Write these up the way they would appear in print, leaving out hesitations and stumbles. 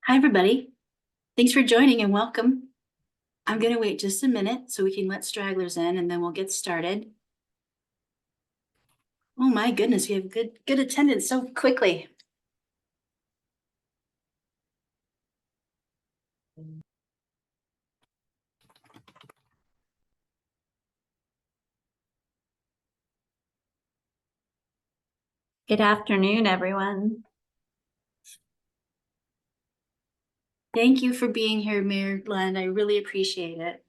Hi, everybody. Thanks for joining and welcome. I'm going to wait just a minute so we can let stragglers in and then we'll get started. Oh my goodness, we have good attendance so quickly. Good afternoon, everyone. Thank you for being here, Mayor Lund. I really appreciate it.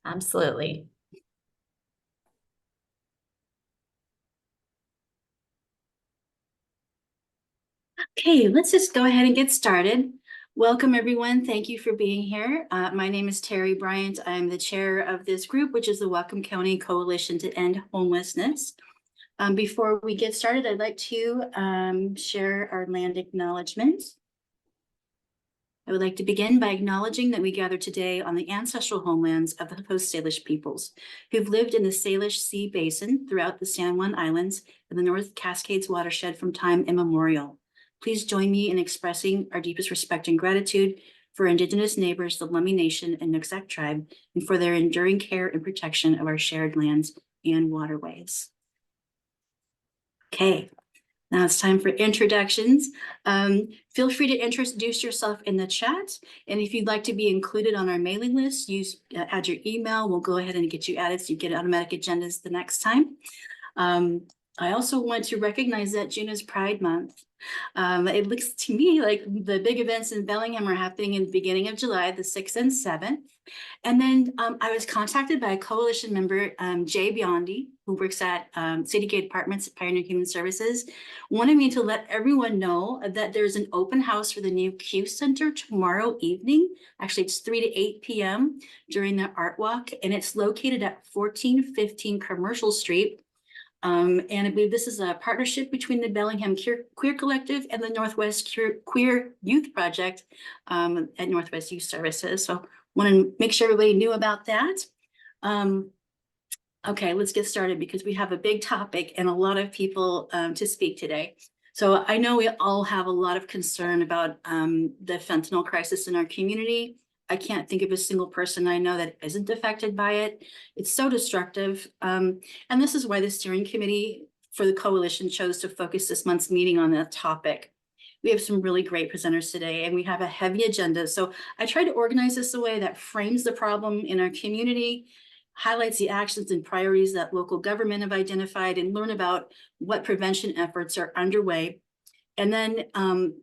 Absolutely. Okay, let's just go ahead and get started. Welcome, everyone. Thank you for being here. My name is Terry Bryant. I'm the chair of this group, which is the Whatcom County Coalition to End Homelessness. Before we get started, I'd like to share our land acknowledgement. I would like to begin by acknowledging that we gather today on the ancestral homelands of the Coast Salish peoples who've lived in the Salish Sea Basin throughout the San Juan Islands and the North Cascades watershed from time immemorial. Please join me in expressing our deepest respect and gratitude for Indigenous neighbors, the Lummi Nation and Nooksack tribe, and for their enduring care and protection of our shared lands and waterways. Okay. Now it's time for introductions. Feel free to introduce yourself in the chat. And if you'd like to be included on our mailing list, add your email. We'll go ahead and get you added so you get automatic agendas the next time. I also want to recognize that June is Pride Month. It looks to me like the big events in Bellingham are happening in the beginning of July, the 6th and 7th. And then I was contacted by a coalition member, Jay Biondi, who works at City Gate Apartments at Pioneer Human Services, wanted me to let everyone know that there's an open house for the new Q Center tomorrow evening. Actually, it's 3 to 8 p.m. during the Art Walk, and it's located at 1415 Commercial Street. And I believe this is a partnership between the Bellingham Queer Collective and the Northwest Queer Youth Project at Northwest Youth Services. So want to make sure everybody knew about that. Okay, let's get started because we have a big topic and a lot of people to speak today. So I know we all have a lot of concern about the fentanyl crisis in our community. I can't think of a single person I know that isn't affected by it. It's so destructive. And this is why the steering committee for the coalition chose to focus this month's meeting on that topic. We have some really great presenters today and we have a heavy agenda. So I tried to organize this in a way that frames the problem in our community, highlights the actions and priorities that local government have identified, and learn about what prevention efforts are underway. And then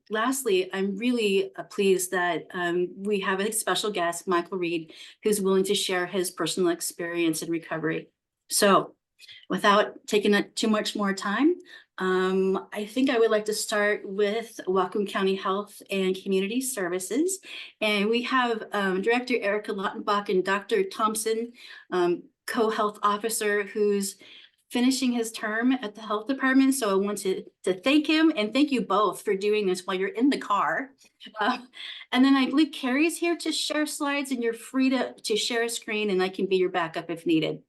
lastly, I'm really pleased that we have a special guest, Michael Reed, who's willing to share his personal experience in recovery. So without taking up too much more time, I think I would like to start with Whatcom County Health and Community Services. And we have Director Erika Lautenbach and Dr. Thompson, co-health officer, who's finishing his term at the health department. So I want to thank him and thank you both for doing this while you're in the car. And then I believe Kari's here to share slides, and you're free to share a screen and I can be your backup if needed.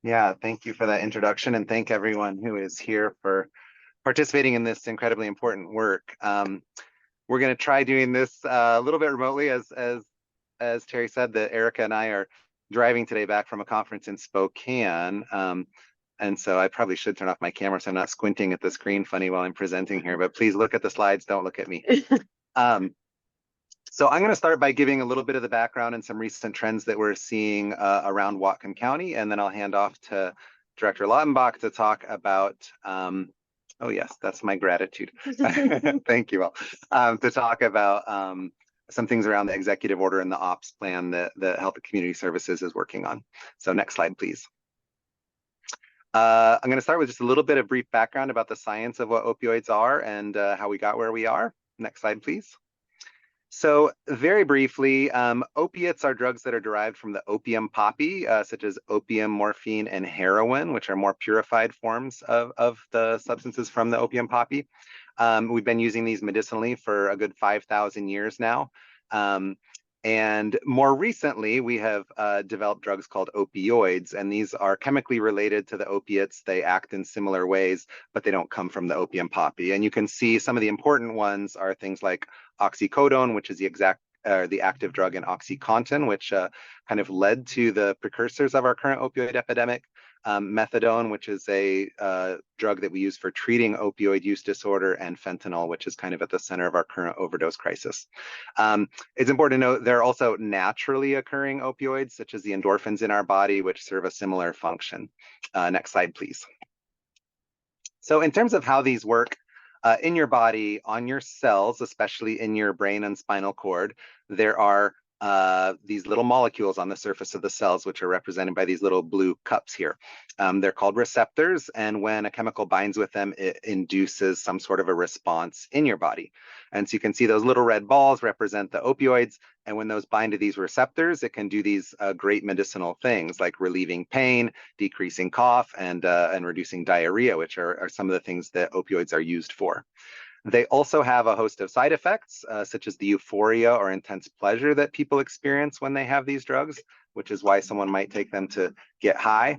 Yeah, thank you for that introduction, and thank everyone who is here for participating in this incredibly important work. We're going to try doing this a little bit remotely, as Terry said, that Erika and I are driving today back from a conference in Spokane. And so I probably should turn off my camera so I'm not squinting at the screen funny while I'm presenting here, but please look at the slides, don't look at me. So I'm going to start by giving a little bit of the background and some recent trends that we're seeing around Whatcom County, and then I'll hand off to Director Lautenbach to talk about, oh yes, that's my gratitude. Thank you all. To talk about some things around the executive order and the ops plan that the Health and Community Services is working on. So next slide, please. I'm going to start with just a little bit of brief background about the science of what opioids are and how we got where we are. Next slide, please. So very briefly, opiates are drugs that are derived from the opium poppy, such as opium, morphine, and heroin, which are more purified forms of the substances from the opium poppy. We've been using these medicinally for a good 5,000 years now. And more recently, we have developed drugs called opioids, and these are chemically related to the opiates. They act in similar ways, but they don't come from the opium poppy. And you can see some of the important ones are things like oxycodone, which is the active drug in OxyContin, which kind of led to the precursors of our current opioid epidemic. Methadone, which is a drug that we use for treating opioid use disorder, and fentanyl, which is kind of at the center of our current overdose crisis. It's important to note there are also naturally occurring opioids, such as the endorphins in our body, which serve a similar function. Next slide, please. So in terms of how these work, in your body, on your cells, especially in your brain and spinal cord, there are these little molecules on the surface of the cells, which are represented by these little blue cups here. They're called receptors, and when a chemical binds with them, it induces some sort of a response in your body. And so you can see those little red balls represent the opioids, and when those bind to these receptors, it can do these great medicinal things like relieving pain, decreasing cough, and reducing diarrhea, which are some of the things that opioids are used for. They also have a host of side effects, such as the euphoria or intense pleasure that people experience when they have these drugs, which is why someone might take them to get high.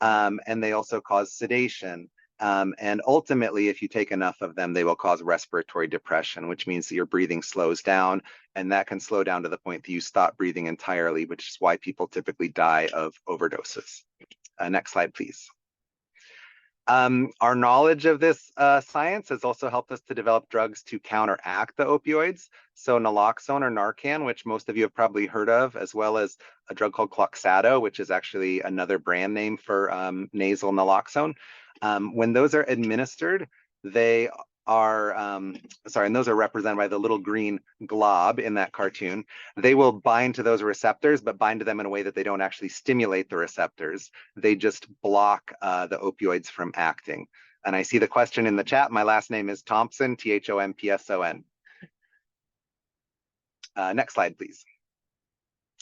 And they also cause sedation. And ultimately, if you take enough of them, they will cause respiratory depression, which means that your breathing slows down, and that can slow down to the point that you stop breathing entirely, which is why people typically die of overdoses. Next slide, please. Our knowledge of this science has also helped us to develop drugs to counteract the opioids. So naloxone or Narcan, which most of you have probably heard of, as well as a drug called Cloxato, which is actually another brand name for nasal naloxone. When those are administered, they are, and those are represented by the little green glob in that cartoon. They will bind to those receptors, but bind to them in a way that they don't actually stimulate the receptors. They just block the opioids from acting. And I see the question in the chat. My last name is Thompson, Thompson. Next slide, please.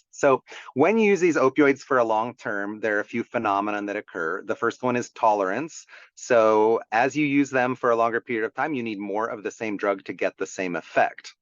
So when you use these opioids for a long term, there are a few phenomena that occur. The first one is tolerance. So as you use them for a longer period of time, you need more of the same drug to get the same effect.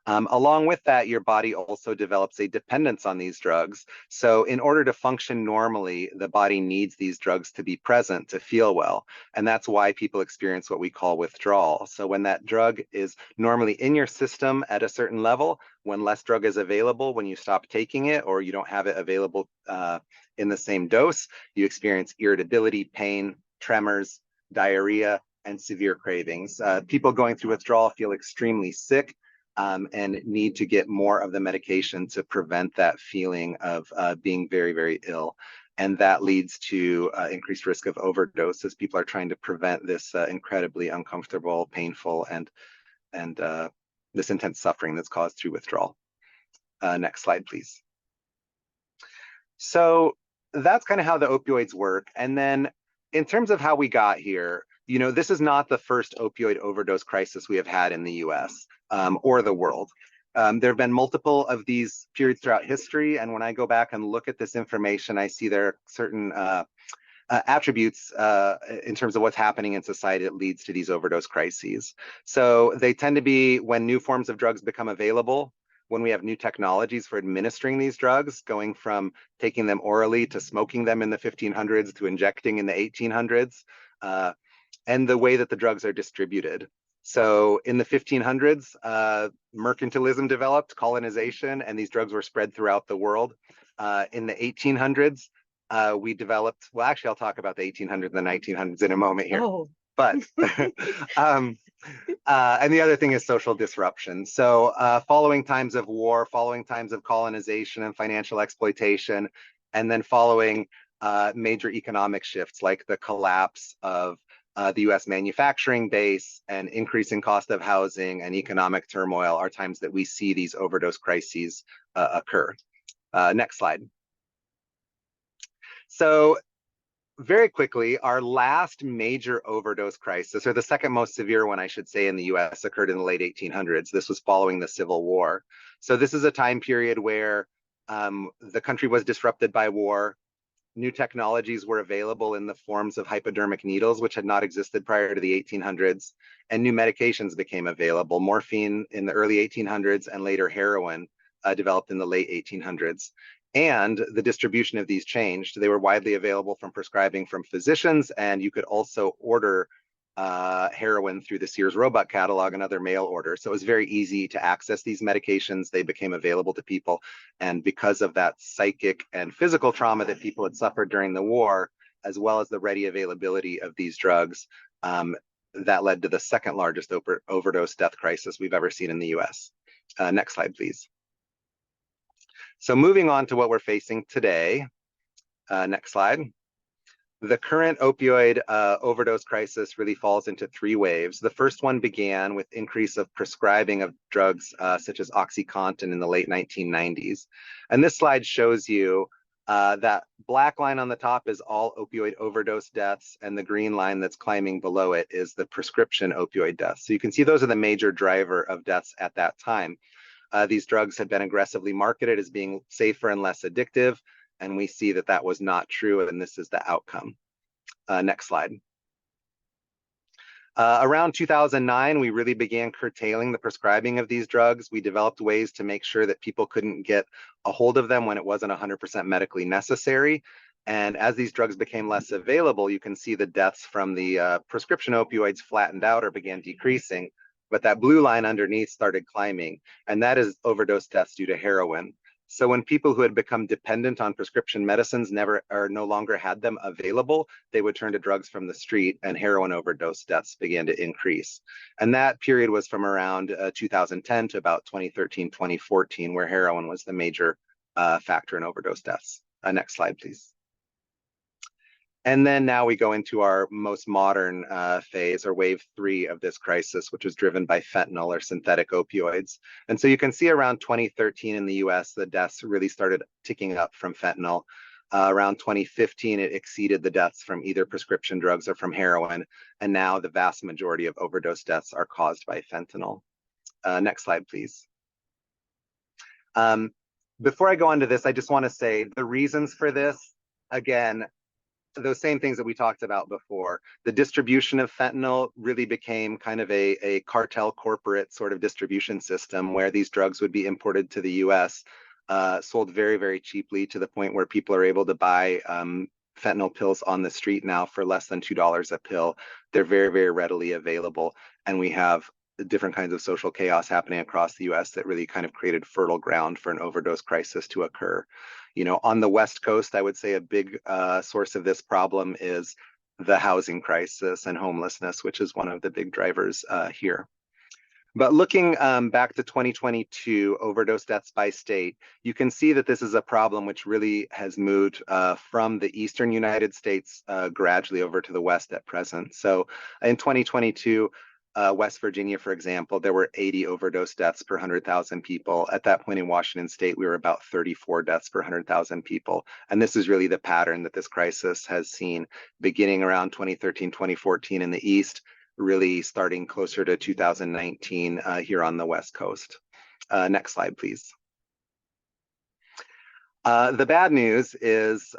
Along with that, your body also develops a dependence on these drugs. So in order to function normally, the body needs these drugs to be present to feel well. And that's why people experience what we call withdrawal. So when that drug is normally in your system at a certain level, when less drug is available, when you stop taking it or you don't have it available in the same dose, you experience irritability, pain, tremors, diarrhea, and severe cravings. People going through withdrawal feel extremely sick, and need to get more of the medication to prevent that feeling of being very, very ill. And that leads to increased risk of overdose as people are trying to prevent this incredibly uncomfortable, painful, and this intense suffering that's caused through withdrawal. Next slide, please. So that's kind of how the opioids work. And then in terms of how we got here, you know, this is not the first opioid overdose crisis we have had in the US or the world. There have been multiple of these periods throughout history. And when I go back and look at this information, I see there are certain attributes in terms of what's happening in society that leads to these overdose crises. So they tend to be when new forms of drugs become available, when we have new technologies for administering these drugs, going from taking them orally to smoking them in the 1500s to injecting in the 1800s, and the way that the drugs are distributed. So in the 1500s, mercantilism developed, colonization, and these drugs were spread throughout the world. In the 1800s, we developed, well, actually, I'll talk about the 1800s and the 1900s in a moment here. Oh. But, and the other thing is social disruption. So following times of war, following times of colonization and financial exploitation, and then following major economic shifts like the collapse of the US manufacturing base and increasing cost of housing and economic turmoil are times that we see these overdose crises occur. Next slide. So very quickly, our last major overdose crisis, or the second most severe one, I should say, in the US occurred in the late 1800s. This was following the Civil War. So this is a time period where the country was disrupted by war. New technologies were available in the forms of hypodermic needles, which had not existed prior to the 1800s, and new medications became available, morphine in the early 1800s and later heroin developed in the late 1800s. And the distribution of these changed. They were widely available from prescribing from physicians, and you could also order heroin through the Sears Roebuck catalog and other mail orders. So it was very easy to access these medications. They became available to people. And because of that psychic and physical trauma that people had suffered during the war, as well as the ready availability of these drugs, that led to the second largest overdose death crisis we've ever seen in the US. Next slide, please. So moving on to what we're facing today. Next slide. The current opioid overdose crisis really falls into three waves. The first one began with increase of prescribing of drugs such as OxyContin in the late 1990s. And this slide shows you that black line on the top is all opioid overdose deaths, and the green line that's climbing below it is the prescription opioid deaths. So you can see those are the major driver of deaths at that time. These drugs had been aggressively marketed as being safer and less addictive, and we see that that was not true, and this is the outcome. Next slide. Around 2009, we really began curtailing the prescribing of these drugs. We developed ways to make sure that people couldn't get a hold of them when it wasn't 100% medically necessary. And as these drugs became less available, you can see the deaths from the prescription opioids flattened out or began decreasing. But that blue line underneath started climbing, and that is overdose deaths due to heroin. So when people who had become dependent on prescription medicines no longer had them available, they would turn to drugs from the street, and heroin overdose deaths began to increase. And that period was from around 2010 to about 2013, 2014, where heroin was the major factor in overdose deaths. Next slide, please. And then now we go into our most modern phase, or wave 3 of this crisis, which was driven by fentanyl or synthetic opioids. And so you can see around 2013 in the US, the deaths really started ticking up from fentanyl. Around 2015, it exceeded the deaths from either prescription drugs or from heroin. And now the vast majority of overdose deaths are caused by fentanyl. Next slide, please. Before I go on to this, I just want to say the reasons for this, again, those same things that we talked about before. The distribution of fentanyl really became kind of a cartel corporate sort of distribution system where these drugs would be imported to the US, sold very, very cheaply, to the point where people are able to buy fentanyl pills on the street now for less than $2 a pill. They're very, very readily available. And we have different kinds of social chaos happening across the US that really kind of created fertile ground for an overdose crisis to occur. You know, on the West Coast, I would say a big source of this problem is the housing crisis and homelessness, which is one of the big drivers here. But looking back to 2022, overdose deaths by state, you can see that this is a problem which really has moved from the eastern United States gradually over to the West at present. So in 2022, West Virginia, for example, there were 80 overdose deaths per 100,000 people. At that point in Washington State, we were about 34 deaths per 100,000 people. And this is really the pattern that this crisis has seen beginning around 2013, 2014 in the East, really starting closer to 2019 here on the West Coast. Next slide, please. The bad news is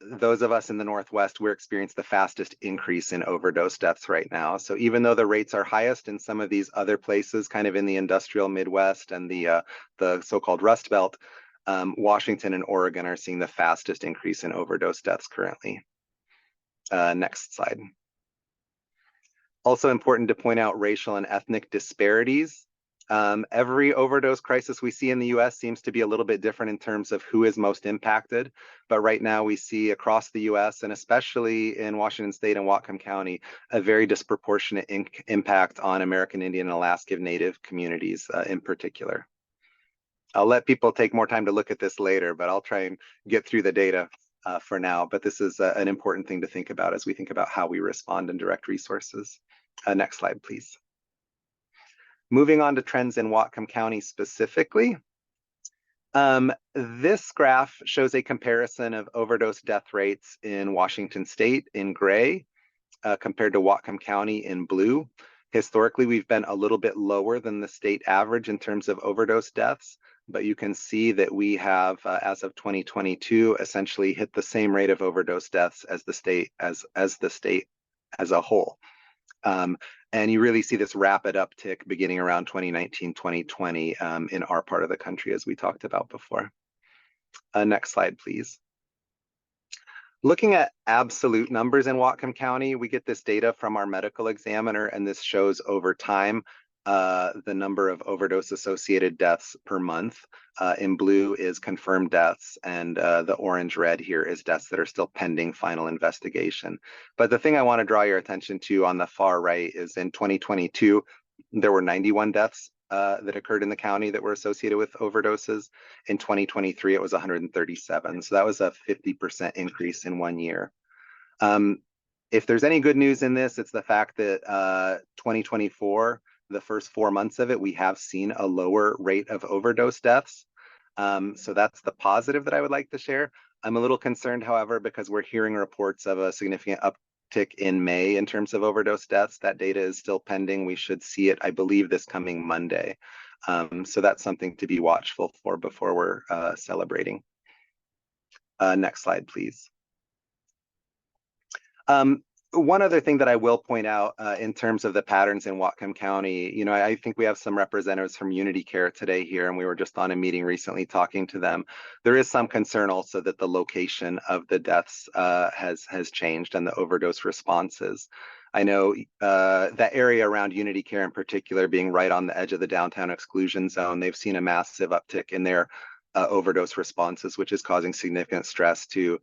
those of us in the Northwest, we're experiencing the fastest increase in overdose deaths right now. So even though the rates are highest in some of these other places, kind of in the industrial Midwest and the so-called Rust Belt, Washington and Oregon are seeing the fastest increase in overdose deaths currently. Next slide. Also important to point out racial and ethnic disparities. Every overdose crisis we see in the US seems to be a little bit different in terms of who is most impacted. But right now we see across the US, and especially in Washington State and Whatcom County, a very disproportionate impact on American Indian and Alaska Native communities in particular. I'll let people take more time to look at this later, but I'll try and get through the data for now. But this is an important thing to think about as we think about how we respond and direct resources. Next slide, please. Moving on to trends in Whatcom County specifically. This graph shows a comparison of overdose death rates in Washington State in gray compared to Whatcom County in blue. Historically, we've been a little bit lower than the state average in terms of overdose deaths, but you can see that we have, as of 2022, essentially hit the same rate of overdose deaths as the state as a whole. And you really see this rapid uptick beginning around 2019, 2020 in our part of the country, as we talked about before. Next slide, please. Looking at absolute numbers in Whatcom County, we get this data from our medical examiner, and this shows over time the number of overdose-associated deaths per month. In blue is confirmed deaths, and the orange-red here is deaths that are still pending final investigation. But the thing I want to draw your attention to on the far right is in 2022, there were 91 deaths that occurred in the county that were associated with overdoses. In 2023, it was 137. So that was a 50% increase in 1 year. If there's any good news in this, it's the fact that 2024, the first 4 months of it, we have seen a lower rate of overdose deaths. So that's the positive that I would like to share. I'm a little concerned, however, because we're hearing reports of a significant uptick in May in terms of overdose deaths. That data is still pending. We should see it, I believe, this coming Monday. So that's something to be watchful for before we're celebrating. Next slide, please. One other thing that I will point out in terms of the patterns in Whatcom County, you know, I think we have some representatives from Unity Care today here, and we were just on a meeting recently talking to them. There is some concern also that the location of the deaths has changed and the overdose responses. I know that area around Unity Care in particular, being right on the edge of the downtown exclusion zone, they've seen a massive uptick in their overdose responses, which is causing significant stress to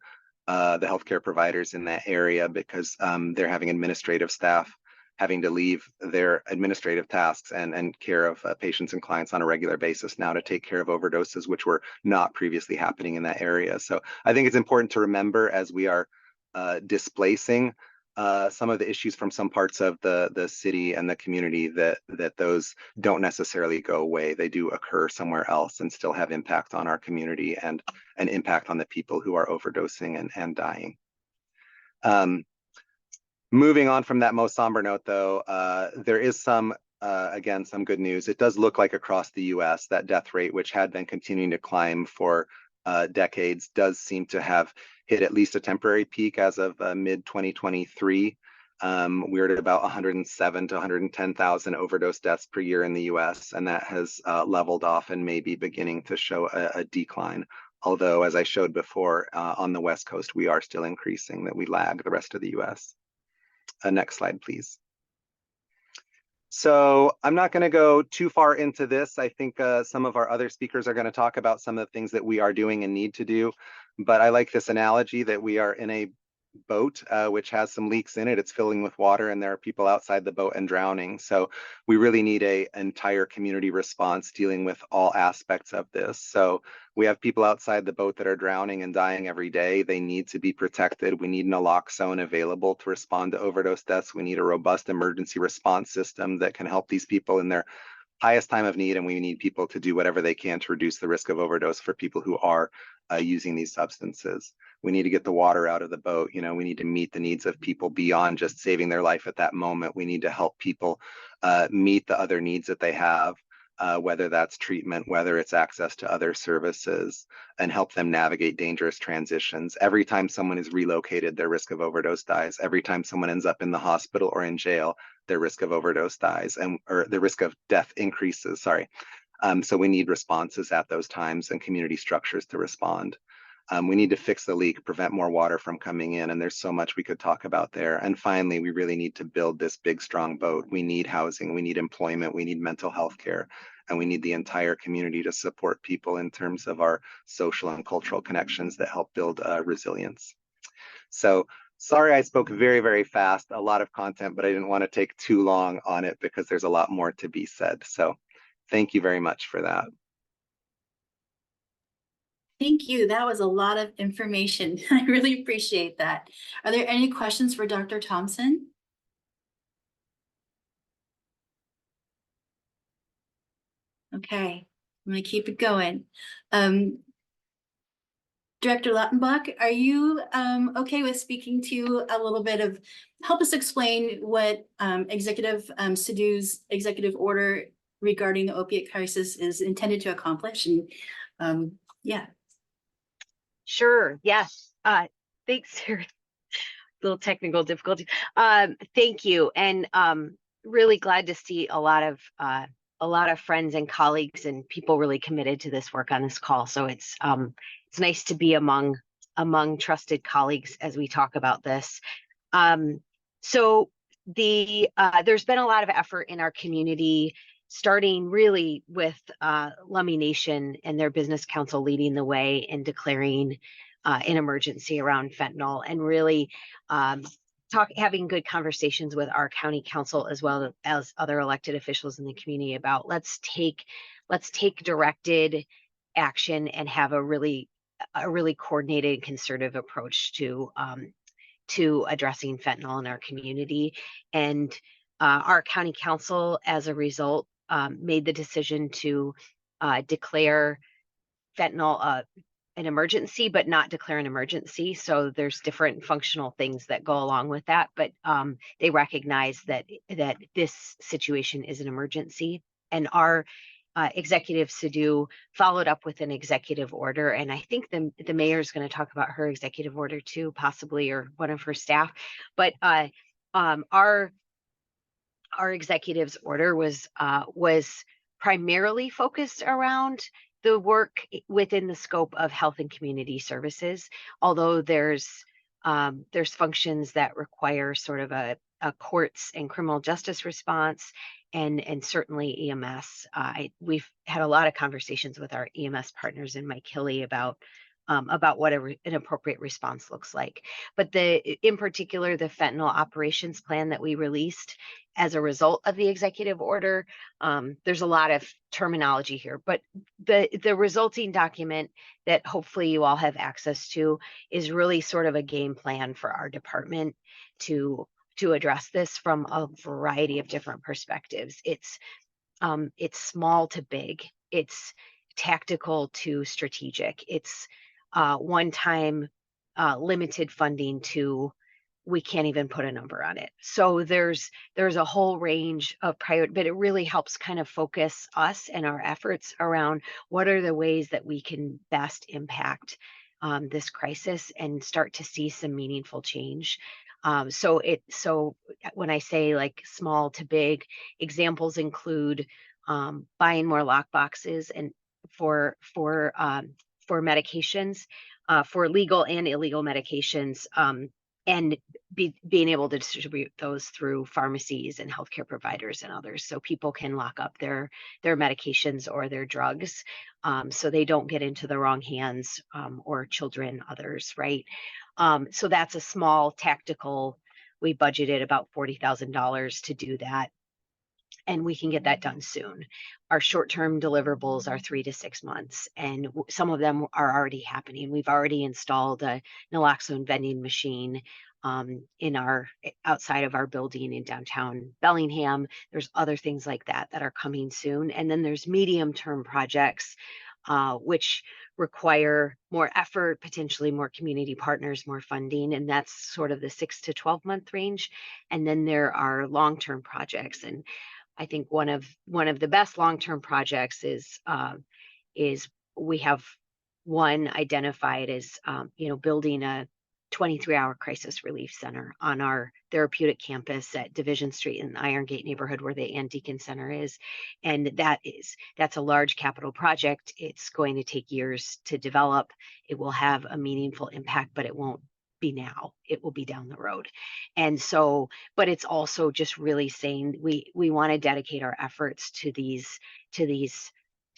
the healthcare providers in that area, because they're having administrative staff having to leave their administrative tasks and care of patients and clients on a regular basis now to take care of overdoses, which were not previously happening in that area. So I think it's important to remember, as we are displacing some of the issues from some parts of the city and the community, that those don't necessarily go away. They do occur somewhere else and still have impact on our community and an impact on the people who are overdosing and dying. Moving on from that most somber note, though, there is some, again, some good news. It does look like across the US, that death rate, which had been continuing to climb for decades, does seem to have hit at least a temporary peak as of mid-2023. We're at about 107 to 110,000 overdose deaths per year in the US, and that has leveled off and may be beginning to show a decline. Although, as I showed before, on the West Coast, we are still increasing, that we lag the rest of the US. Next slide, please. So I'm not going to go too far into this. I think some of our other speakers are going to talk about some of the things that we are doing and need to do. But I like this analogy that we are in a boat which has some leaks in it. It's filling with water, and there are people outside the boat and drowning. So we really need an entire community response dealing with all aspects of this. So we have people outside the boat that are drowning and dying every day. They need to be protected. We need an naloxone available to respond to overdose deaths. We need a robust emergency response system that can help these people in their highest time of need, and we need people to do whatever they can to reduce the risk of overdose for people who are using these substances. We need to get the water out of the boat. You know, we need to meet the needs of people beyond just saving their life at that moment. We need to help people meet the other needs that they have, whether that's treatment, whether it's access to other services, and help them navigate dangerous transitions. Every time someone is relocated, their risk of overdose dies. Every time someone ends up in the hospital or in jail, their risk of overdose dies, or the risk of death increases, sorry. So we need responses at those times and community structures to respond. We need to fix the leak, prevent more water from coming in, and there's so much we could talk about there. And finally, we really need to build this big, strong boat. We need housing, we need employment, we need mental health care, and we need the entire community to support people in terms of our social and cultural connections that help build resilience. So sorry I spoke very, very fast, a lot of content, but I didn't want to take too long on it because there's a lot more to be said. So thank you very much for that. Thank you. That was a lot of information. I really appreciate that. Are there any questions for Dr. Thompson? Okay, I'm going to keep it going. Director Lautenbach, are you okay with speaking to a little bit of, help us explain what Executive Sidhu's executive order regarding the opiate crisis is intended to accomplish? And yeah. Sure. Yes. Thanks, Sarah. Little technical difficulty. Thank you. And really glad to see a lot of friends and colleagues and people really committed to this work on this call. So it's nice to be among trusted colleagues as we talk about this. So there's been a lot of effort in our community, starting really with Lummi Nation and their business council leading the way and declaring an emergency around fentanyl, and really having good conversations with our county council as well as other elected officials in the community about let's take directed action and have a really coordinated, concerted approach to addressing fentanyl in our community. And our county council, as a result, made the decision to declare fentanyl an emergency, but not declare an emergency. So there's different functional things that go along with that, but they recognize that this situation is an emergency. And our executive Sadu followed up with an executive order, and I think the mayor is going to talk about her executive order too, possibly, or one of her staff. But our executive's order was primarily focused around the work within the scope of health and community services, although there's functions that require sort of a courts and criminal justice response, and certainly EMS. We've had a lot of conversations with our EMS partners in Mike Hilly about what an appropriate response looks like. But in particular, the fentanyl operations plan that we released as a result of the executive order, there's a lot of terminology here, but the resulting document that hopefully you all have access to is really sort of a game plan for our department to address this from a variety of different perspectives. It's small to big, it's tactical to strategic, it's one-time limited funding to we can't even put a number on it. So there's a whole range of priority, but it really helps kind of focus us and our efforts around what are the ways that we can best impact this crisis and start to see some meaningful change. So when I say like small to big, examples include buying more lock boxes and for medications, for legal and illegal medications, and being able to distribute those through pharmacies and healthcare providers and others, so people can lock up their medications or their drugs, so they don't get into the wrong hands, or children, others, right? So that's a small tactical. We budgeted about $40,000 to do that, and we can get that done soon. Our short-term deliverables are 3 to 6 months, and some of them are already happening. We've already installed a naloxone vending machine outside of our building in downtown Bellingham. There's other things like that are coming soon. And then there's medium-term projects, which require more effort, potentially more community partners, more funding, and that's sort of the 6 to 12 month range. And then there are long-term projects, and I think one of the best long-term projects is we have one identified as building a 23-hour crisis relief center on our therapeutic campus at Division Street in the Iron Gate neighborhood where the Ann Deacon Center is. And that's a large capital project. It's going to take years to develop. It will have a meaningful impact, but it won't be now. It will be down the road. And so, but it's also just really saying we want to dedicate our efforts to these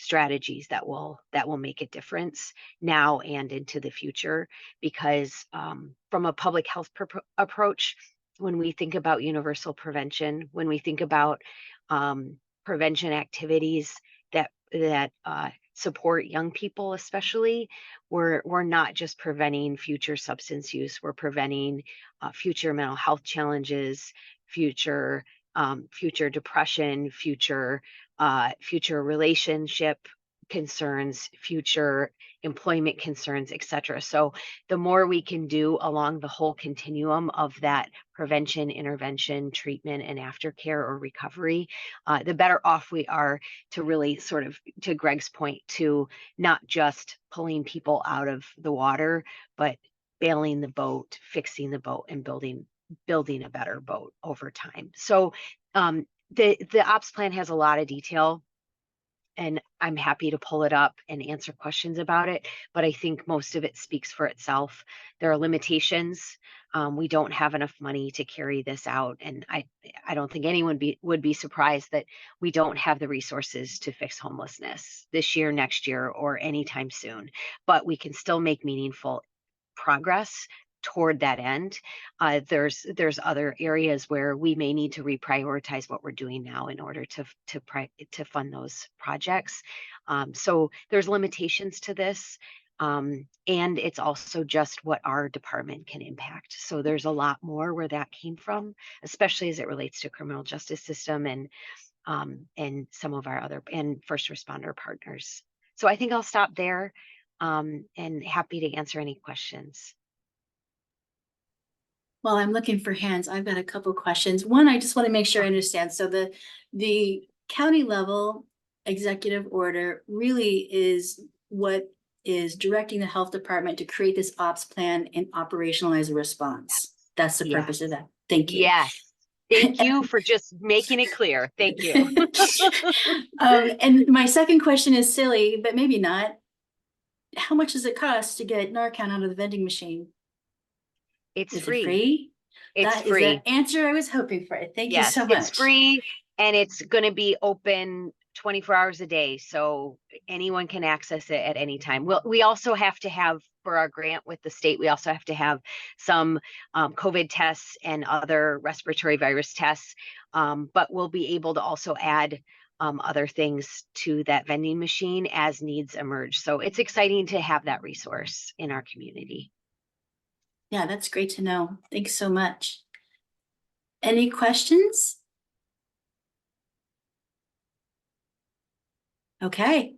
strategies that will make a difference now and into the future, because from a public health approach, when we think about universal prevention, when we think about prevention activities that support young people, especially, we're not just preventing future substance use, we're preventing future mental health challenges, future depression, future relationship concerns, future employment concerns, etc. So the more we can do along the whole continuum of that prevention, intervention, treatment, and aftercare or recovery, the better off we are to really sort of, to Greg's point, to not just pulling people out of the water, but bailing the boat, fixing the boat, and building a better boat over time. So The ops plan has a lot of detail, and I'm happy to pull it up and answer questions about it, but I think most of it speaks for itself. There are limitations. We don't have enough money to carry this out, and I don't think anyone would be surprised that we don't have the resources to fix homelessness this year, next year, or anytime soon, but we can still make meaningful progress toward that end. There's other areas where we may need to reprioritize what we're doing now in order to fund those projects. So there's limitations to this. And it's also just what our department can impact. So there's a lot more where that came from, especially as it relates to criminal justice system and some of our other and first responder partners. So I think I'll stop there, and happy to answer any questions. Well, I'm looking for hands. I've got a couple questions. One, I just want to make sure I understand. So the county level executive order really is what is directing the health department to create this ops plan and operationalize a response. That's the purpose of that. Thank you. Yes. Thank you for just making it clear. Thank you. And my second question is silly, but maybe not. How much does it cost to get Narcan out of the vending machine? It's Is free. it free? It's That free. is the answer I was hoping for. Thank you so much. It's free, and it's going to be open 24 hours a day, so anyone can access it at any time. We also have to have, for our grant with the state, we also have to have some COVID tests and other respiratory virus tests, but we'll be able to also add other things to that vending machine as needs emerge. So it's exciting to have that resource in our community. Yeah, that's great to know. Thanks so much. Any questions? Okay. I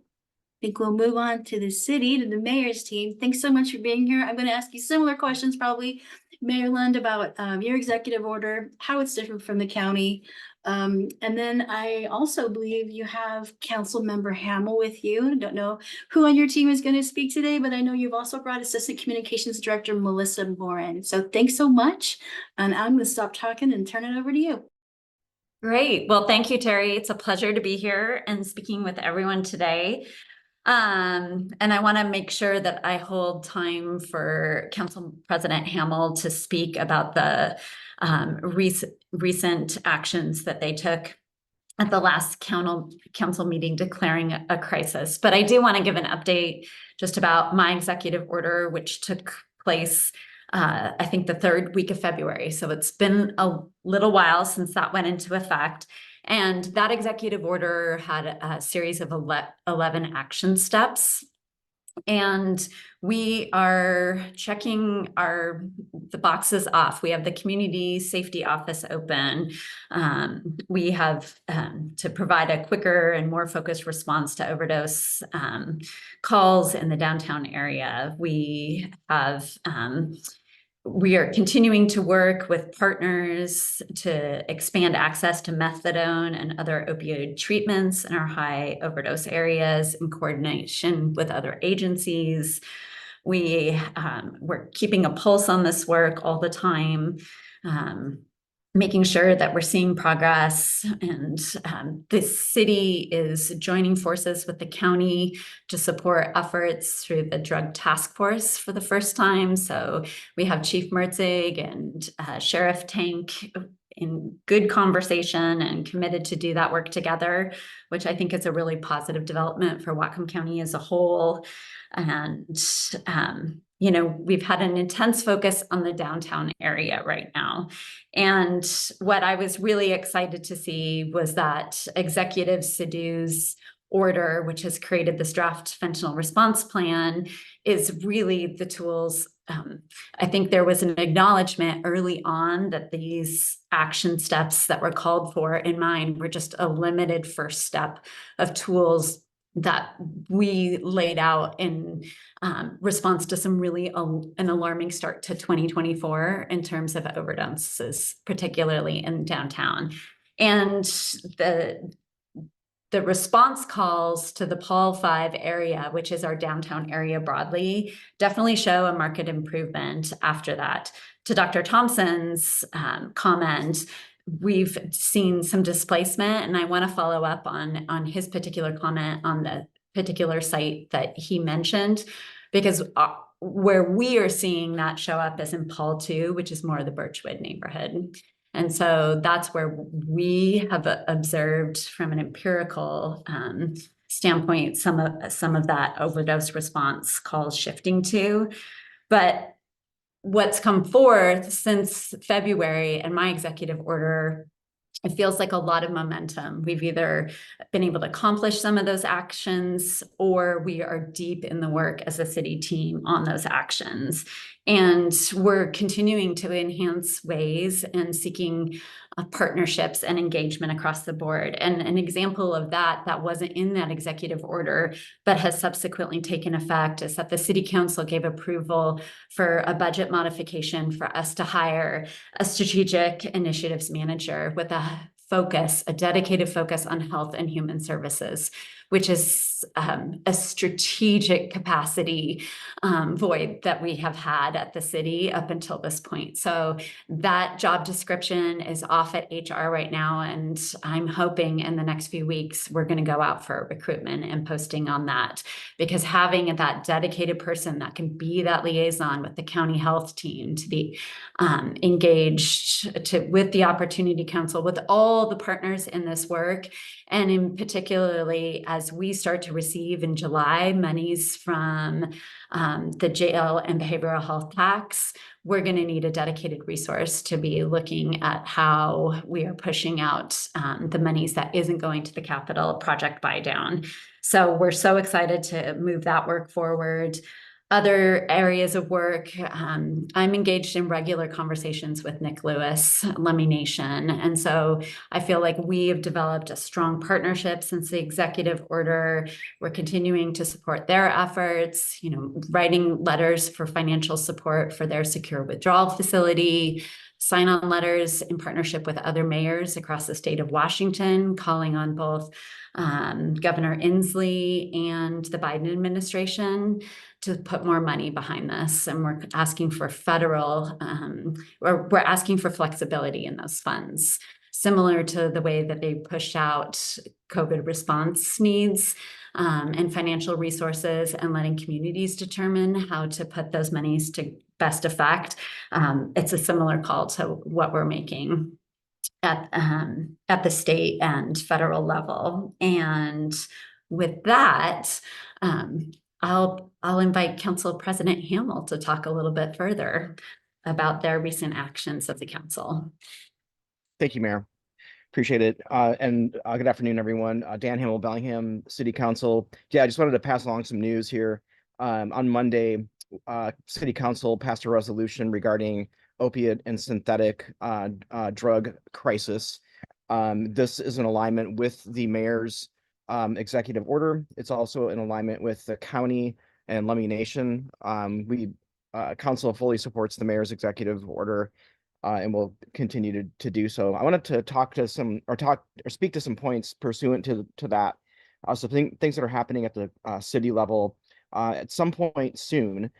think we'll move on to the city, to the mayor's team. Thanks so much for being here. I'm going to ask you similar questions, probably, Mayor Lund, about your executive order, how it's different from the county. And then I also believe you have Council Member Hammill with you. I don't know who on your team is going to speak today, but I know you've also brought Assistant Communications Director Melissa Morin. So thanks so much. And I'm going to stop talking and turn it over to you. Great. Well, thank you, Terry. It's a pleasure to be here and speaking with everyone today. And I want to make sure that I hold time for Council President Hammill to speak about the recent actions that they took at the last council meeting declaring a crisis. But I do want to give an update just about my executive order, which took place I think the third week of February. So it's been a little while since that went into effect. And that executive order had a series of 11 action steps. And we are checking the boxes off. We have the community safety office open. We have to provide a quicker and more focused response to overdose calls in the downtown area. We are continuing to work with partners to expand access to methadone and other opioid treatments in our high overdose areas in coordination with other agencies. We're keeping a pulse on this work all the time, making sure that we're seeing progress. And the city is joining forces with the county to support efforts through the drug task force for the first time. So we have Chief Mertzig and Sheriff Tank in good conversation and committed to do that work together, which I think is a really positive development for Whatcom County as a whole. And we've had an intense focus on the downtown area right now. And what I was really excited to see was that Executive Sidhu's order, which has created this draft fentanyl response plan, is really the tools. I think there was an acknowledgement early on that these action steps that were called for in mind were just a limited first step of tools that we laid out in response to some really an alarming start to 2024 in terms of overdoses, particularly in downtown. And the response calls to the Paul 5 area, which is our downtown area broadly, definitely show a marked improvement after that. To Dr. Thompson's comment, we've seen some displacement, and I want to follow up on his particular comment on the particular site that he mentioned, because where we are seeing that show up is in Paul 2, which is more of the Birchwood neighborhood. And so that's where we have observed from an empirical standpoint, some of that overdose response calls shifting to. But what's come forth since February and my executive order, it feels like a lot of momentum. We've either been able to accomplish some of those actions, or we are deep in the work as a city team on those actions. And we're continuing to enhance ways and seeking partnerships and engagement across the board. And an example of that wasn't in that executive order, but has subsequently taken effect, is that the city council gave approval for a budget modification for us to hire a strategic initiatives manager with a dedicated focus on health and human services, which is a strategic capacity void that we have had at the city up until this point. So that job description is off at HR right now, and I'm hoping in the next few weeks we're going to go out for with and posting on that, because having that dedicated person that can be that liaison with the county health team, to be engaged with the Opportunity Council, with all the partners in this work, and in particularly as we start to receive in July monies from the jail and behavioral health tax, we're going to need a dedicated resource to be looking at how we are pushing out the monies that isn't going to the capital project buy down. So we're so excited to move that work forward. Other areas of work, I'm engaged in regular conversations with Nick Lewis, Lummi Nation. And so I feel like we have developed a strong partnership since the executive order. We're continuing to support their efforts, writing letters for financial support for their secure withdrawal facility, sign-on letters in partnership with other mayors across the state of Washington, calling on both Governor Inslee and the Biden administration to put more money behind this. And we're asking for we're asking for flexibility in those funds, similar to the way that they pushed out COVID response needs and financial resources, and letting communities determine how to put those monies to best effect. It's a similar call to what we're making at the state and federal level. And with that, I'll invite Council President Hammill to talk a little bit further about their recent actions of the council. Thank you, Mayor. Appreciate it. And good afternoon, everyone. Dan Hammill, Bellingham City Council. Yeah, I just wanted to pass along some news here. On Monday, City Council passed a resolution regarding opiate and synthetic drug crisis. This is in alignment with the mayor's executive order. It's also in alignment with the county and Lummi Nation. Council fully supports the mayor's executive order and will continue to do so. I wanted to speak to some points pursuant to that. So things that are happening at the city level. At some point soon,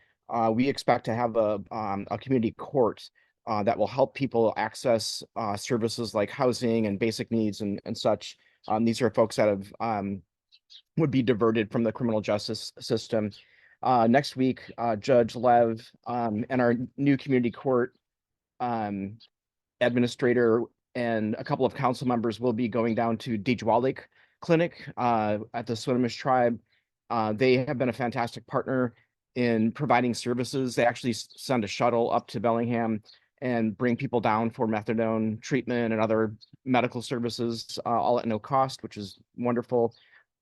we expect to have a community court that will help people access services like housing and basic needs and such. These are folks that would be diverted from the criminal justice system. Next week, Judge Lev and our new community court administrator and a couple of council members will be going down to Dijwalik Clinic at the Swinomish tribe. They have been a fantastic partner in providing services. They actually send a shuttle up to Bellingham and bring people down for methadone treatment and other medical services, all at no cost, which is wonderful.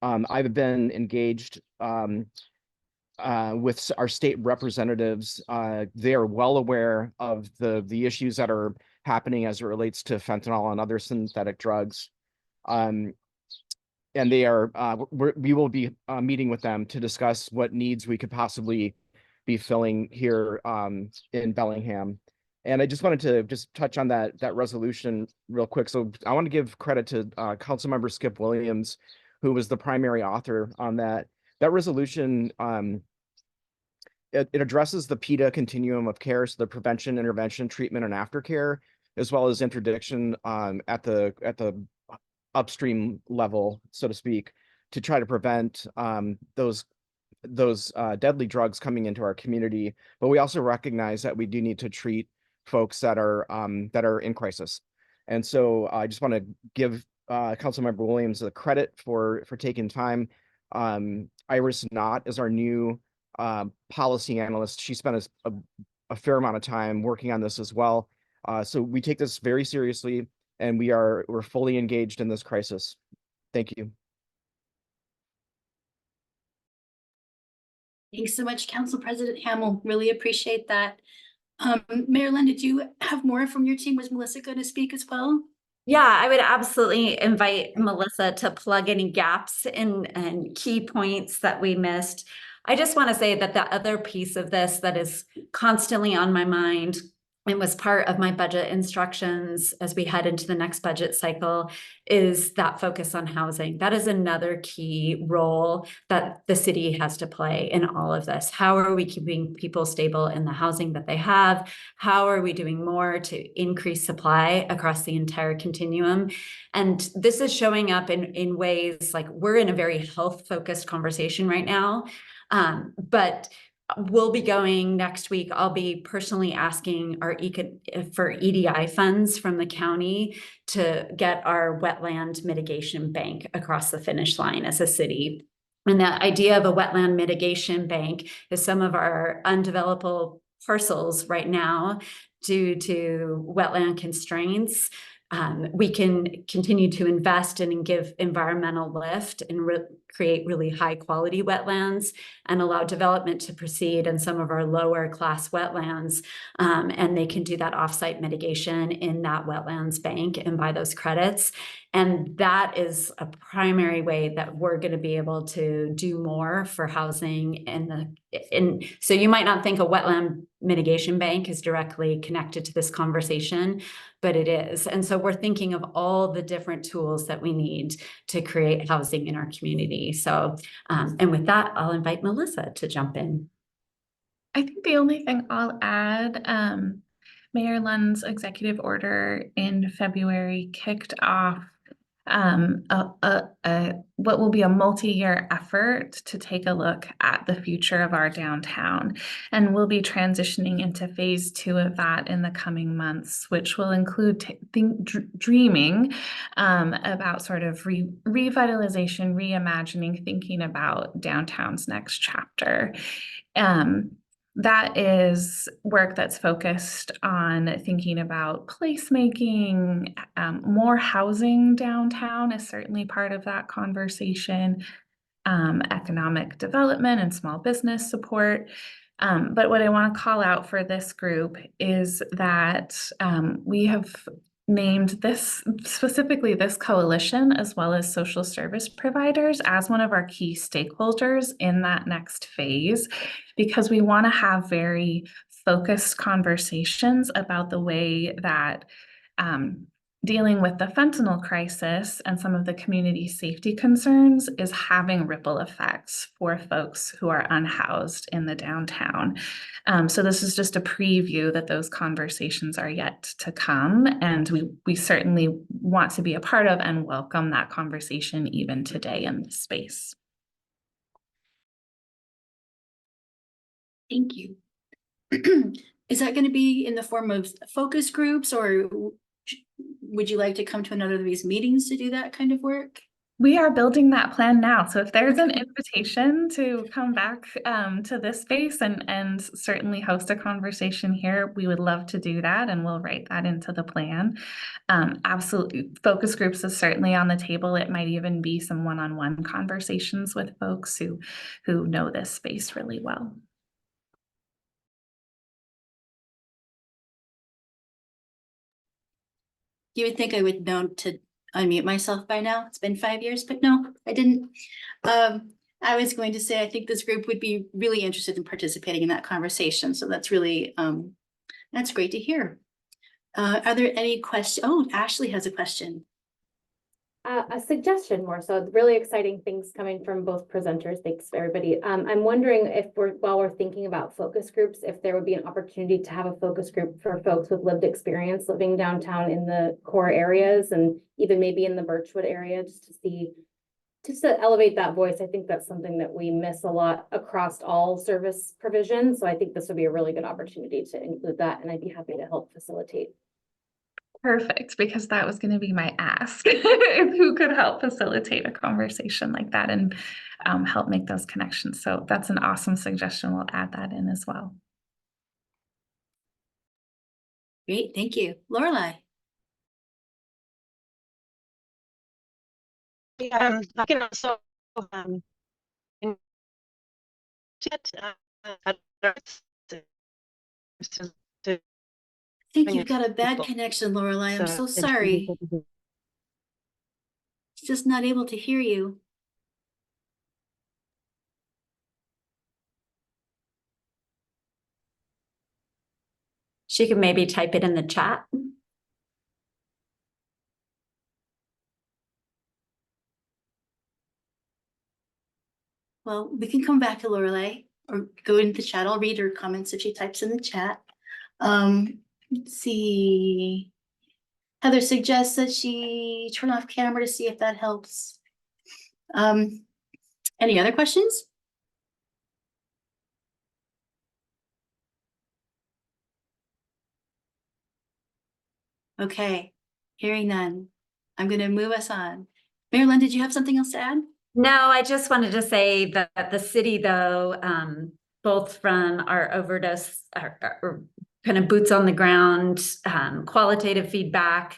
I've been engaged with our state representatives. They are well aware of the issues that are happening as it relates to fentanyl and other synthetic drugs. And they are, we will be meeting with them to discuss what needs we could possibly be filling here in Bellingham. And I just wanted to touch on that resolution real quick. So I want to give credit to Councilmember Skip Williams, who was the primary author on that. That resolution, it addresses the PETA continuum of care, so the prevention, intervention, treatment, and aftercare. as well as interdiction at the upstream level, so to speak, to try to prevent those deadly drugs coming into our community. But we also recognize that we do need to treat folks that are in crisis. And so I just want to give Councilmember Williams the credit for taking time. Iris Knott is our new policy analyst. She spent a fair amount of time working on this as well. So we take this very seriously, and we're fully engaged in this crisis. Thank you. Thanks so much, Council President Hammill. Really appreciate that. Mayor Lund, did you have more from your team? Was Melissa going to speak as well? Yeah, I would absolutely invite Melissa to plug any gaps and key points that we missed. I just want to say that the other piece of this that is constantly on my mind and was part of my budget instructions as we head into the next budget cycle is that focus on housing. That is another key role that the city has to play in all of this. How are we keeping people stable in the housing that they have? How are we doing more to increase supply across the entire continuum? And this is showing up in ways like we're in a very health-focused conversation right now, but we'll be going next week. I'll be personally asking for EDI funds from the county to get our wetland mitigation bank across the finish line as a city. And the idea of a wetland mitigation bank is some of our undevelopable parcels right now due to wetland constraints. We can continue to invest and give environmental lift and create really high quality wetlands and allow development to proceed in some of our lower class wetlands. And they can do that offsite mitigation in that wetlands bank and buy those credits. And that is a primary way that we're going to be able to do more for housing. So you might not think a wetland mitigation bank is directly connected to this conversation, but it is. And so we're thinking of all the different tools that we need to create housing in our community. So, and with that, I'll invite Melissa to jump in. I think the only thing I'll add, Mayor Lund's executive order in February kicked off what will be a multi-year effort to take a look at the future of our downtown. And we'll be transitioning into phase 2 of that in the coming months, which will include dreaming about sort of revitalization, reimagining, thinking about downtown's next chapter. That is work that's focused on thinking about placemaking. More housing downtown is certainly part of that conversation. Economic development and small business support. But what I want to call out for this group is that we have named this specifically this coalition as well as social service providers as one of our key stakeholders in that next phase, because we want to have very focused conversations about the way that dealing with the fentanyl crisis and some of the community safety concerns is having ripple effects for folks who are unhoused in the downtown. So this is just a preview that those conversations are yet to come, and we certainly want to be a part of and welcome that conversation even today in this space. Thank you. Is that going to be in the form of focus groups, or would you like to come to another of these meetings to do that kind of work? We are building that plan now. So if there's an invitation to come back to this space and certainly host a conversation here, we would love to do that, and we'll write that into the plan. Absolutely. Focus groups is certainly on the table. It might even be some one-on-one conversations with folks who know this space really well. You would think I would know to unmute myself by now. It's been 5 years, but no, I didn't. I was going to say, I think this group would be really interested in participating in that conversation. So that's really, that's great to hear. Are there any questions? Oh, Ashley has a question. A suggestion more so, really exciting things coming from both presenters. Thanks everybody. I'm wondering if while we're thinking about focus groups, if there would be an opportunity to have a focus group for folks with lived experience living downtown in the core areas and even maybe in the Birchwood area, just to elevate that voice. I think that's something that we miss a lot across all service provisions. So I think this would be a really good opportunity to include that, and I'd be happy to help facilitate. Perfect, because that was going to be my ask. If who could help facilitate a conversation like that and help make those connections. So that's an awesome suggestion. We'll add that in as well. Great, thank you. Lorelai. I can also I think you've got a bad connection, Lorelai. I'm so sorry. Just not able to hear you. She could maybe type it in the chat. Well, we can come back to Lorelai or go into the chat. I'll read her comments if she types in the chat. Let's see. Heather suggests that she turn off camera to see if that helps. Any other questions? Okay, hearing none. I'm going to move us on. Mary Lynn, did you have something else to add? No, I just wanted to say that the city, though, both from our overdose, our kind of boots on the ground, qualitative feedback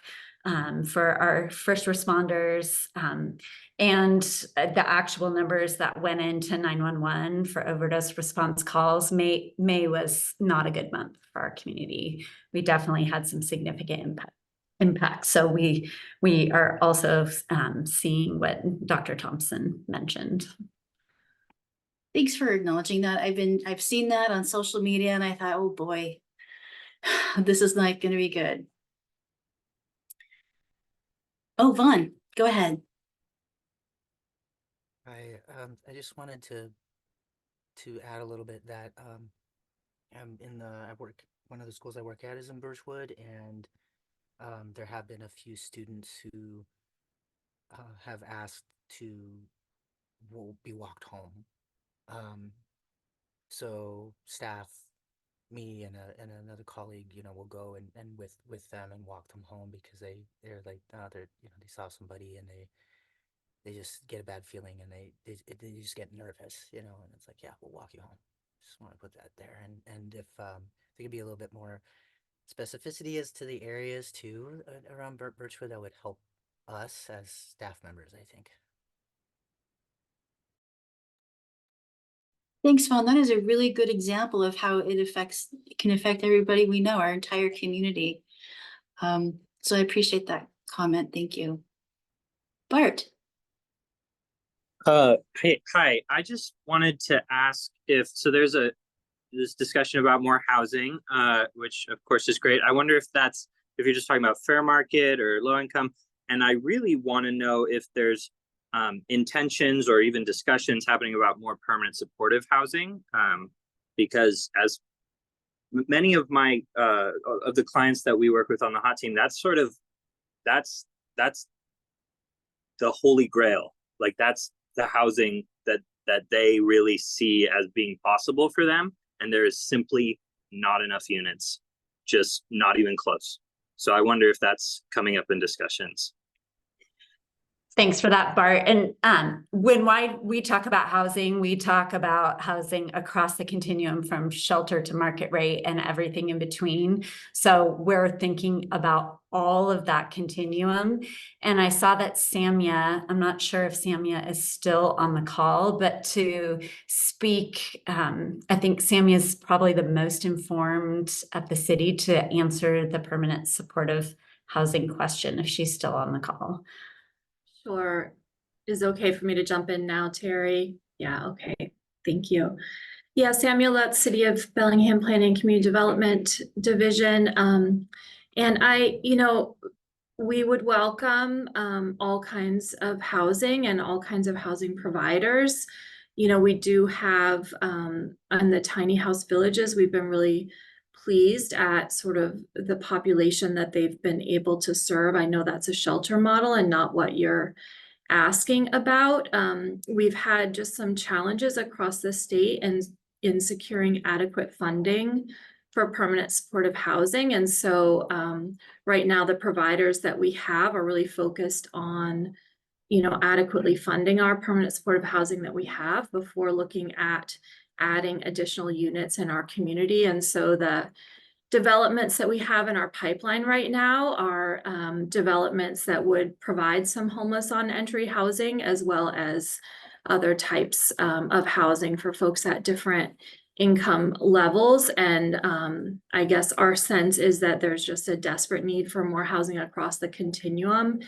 for our first responders, and the actual numbers that went into 911 for overdose response calls, May was not a good month for our community. We definitely had some significant impact. So we are also seeing what Dr. Thompson mentioned. Thanks for acknowledging that. I've seen that on social media and I thought, oh boy, this is not going to be good. Oh, Vaughn, go ahead. I just wanted to add a little bit that one of the schools I work at is in Birchwood, and there have been a few students who have asked to be walked home. So staff, me and another colleague, will go and with them and walk them home because they're like they saw somebody and they just get a bad feeling and they just get nervous, and it's like, yeah, we'll walk you home. Just want to put that there, and if there could be a little bit more specificity as to the areas too around Birchwood, that would help us as staff members, I think. Thanks, Vaughn. That is a really good example of how it can affect everybody we know, our entire community. So I appreciate that comment. Thank you. Bart. Hi. I just wanted to ask so there's this discussion about more housing, which of course is great. I wonder if you're just talking about fair market or low income, and I really want to know if there's intentions or even discussions happening about more permanent supportive housing, because as many of my of the clients that we work with on the hot team, that's the holy grail. Like that's the housing that they really see as being possible for them, and there is simply not enough units, just not even close. So I wonder if that's coming up in discussions. Thanks for that, Bart. And when we talk about housing, we talk about housing across the continuum from shelter to market rate and everything in between. So we're thinking about all of that continuum. And I saw that Samia, I'm not sure if Samia is still on the call, but to speak, I think Samia is probably the most informed at the city to answer the permanent supportive housing question if she's still on the call. Sure. Is okay for me to jump in now, Terry? Yeah, okay. Thank you. Yeah, Samuel Lutz, City of Bellingham Planning and Community Development Division. And we would welcome all kinds of housing and all kinds of housing providers. You know, we do have on the tiny house villages, we've been really pleased at sort of the population that they've been able to serve. I know that's a shelter model and not what you're asking about. We've had just some challenges across the state and in securing adequate funding for permanent supportive housing. And so right now, the providers that we have are really focused on, you know, adequately funding our permanent supportive housing that we have before looking at adding additional units in our community. And so the developments that we have in our pipeline right now are developments that would provide some homeless on entry housing, as well as other types of housing for folks at different income levels. And I guess our sense is that there's just a desperate need for more housing across the continuum.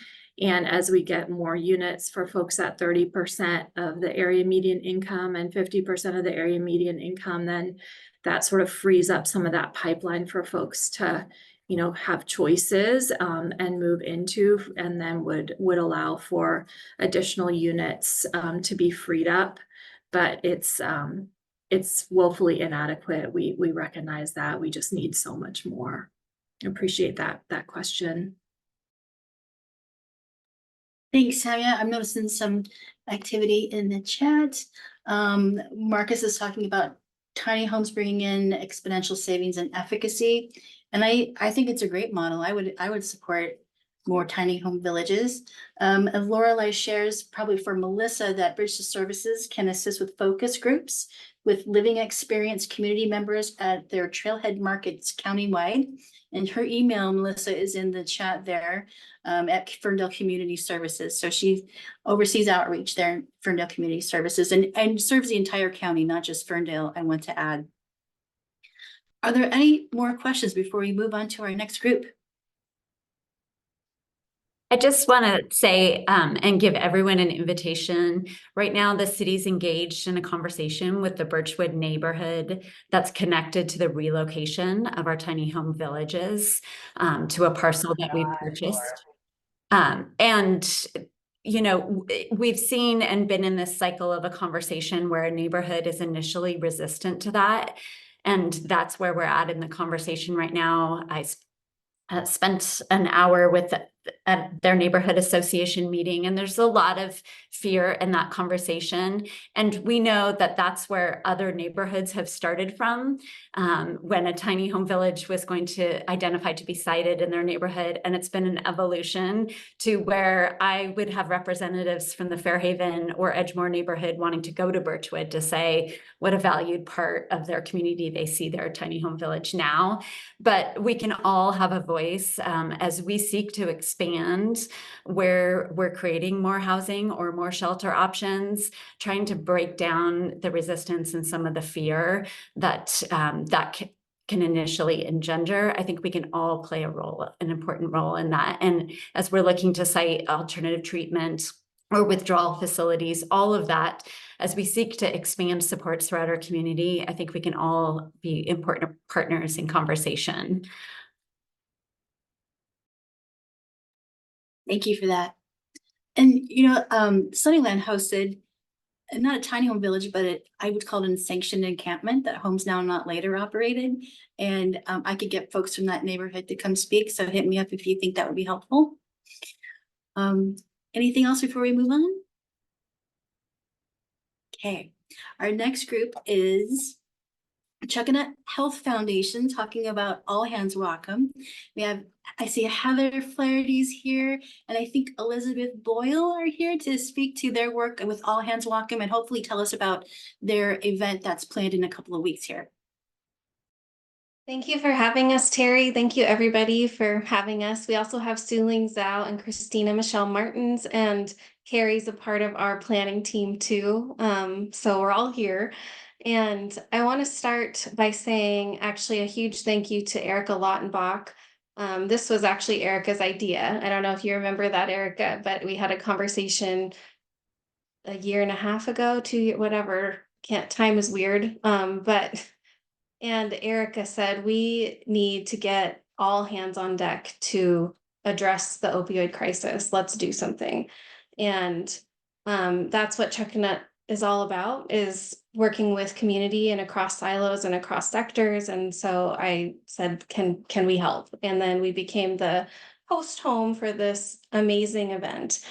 And as we get more units for folks at 30% of the area median income and 50% of the area median income, then that sort of frees up some of that pipeline for folks to, you know, have choices and move into, and then would allow for additional units to be freed up. But it's woefully inadequate. We recognize that. We just need so much more. Appreciate that question. Thanks, Samia. I'm noticing some activity in the chat. Marcus is talking about tiny homes bringing in exponential savings and efficacy. And I think it's a great model. I would support more tiny home villages. And Lorelei shares probably for Melissa that Bridge to Services can assist with focus groups with living experience community members at their trailhead markets countywide. And her email, Melissa, is in the chat there at Ferndale Community Services. So she oversees outreach there in Ferndale Community Services and serves the entire county, not just Ferndale, I want to add. Are there any more questions before we move on to our next group? I just want to say and give everyone an invitation. Right now, the city's engaged in a conversation with the Birchwood neighborhood that's connected to the relocation of our tiny home villages to a parcel that we purchased. And, you know, we've seen and been in this cycle of a conversation where a neighborhood is initially resistant to that. And that's where we're at in the conversation right now. I spent an hour with at their neighborhood association meeting, and there's a lot of fear in that conversation. And we know that that's where other neighborhoods have started from when a tiny home village was going to identify to be sited in their neighborhood. And it's been an evolution to where I would have representatives from the Fairhaven or Edgemore neighborhood wanting to go to Birchwood to say what a valued part of their community they see their tiny home village now. But we can all have a voice as we seek to expand where we're creating more housing or more shelter options, trying to break down the resistance and some of the fear that can initially engender. I think we can all play an important role in that. And as we're looking to cite alternative treatment or withdrawal facilities, all of that, as we seek to expand supports throughout our community, I think we can all be important partners in conversation. Thank you for that. And, you know, Sunnyland hosted not a tiny home village, but I would call it a sanctioned encampment that Homes Now Not Later operated. And I could get folks from that neighborhood to come speak. So hit me up if you think that would be helpful. Anything else before we move on? Okay, our next group is Chuckanut Health Foundation talking about All Hands Whatcom. I see Heather Flaherty's here, and I think Elizabeth Boyle are here to speak to their work with All Hands Whatcom and hopefully tell us about their event that's planned in a couple of weeks here. Thank you for having us, Terry. Thank you, everybody, for having us. We also have Sue Ling Zhao and Christina Michelle Martins, and Kari's a part of our planning team too. So we're all here. And I want to start by saying actually a huge thank you to Erika Lautenbach. This was actually Erika's idea. I don't know if you remember that, Erika, but we had a conversation a year and a half ago, 2 years, whatever. Time is weird. And Erika said, we need to get all hands on deck to address the opioid crisis. Let's do something. And that's what Chuckanut is all about, is working with community and across silos and across sectors. And so I said, can we help? And then we became the host home for this amazing event.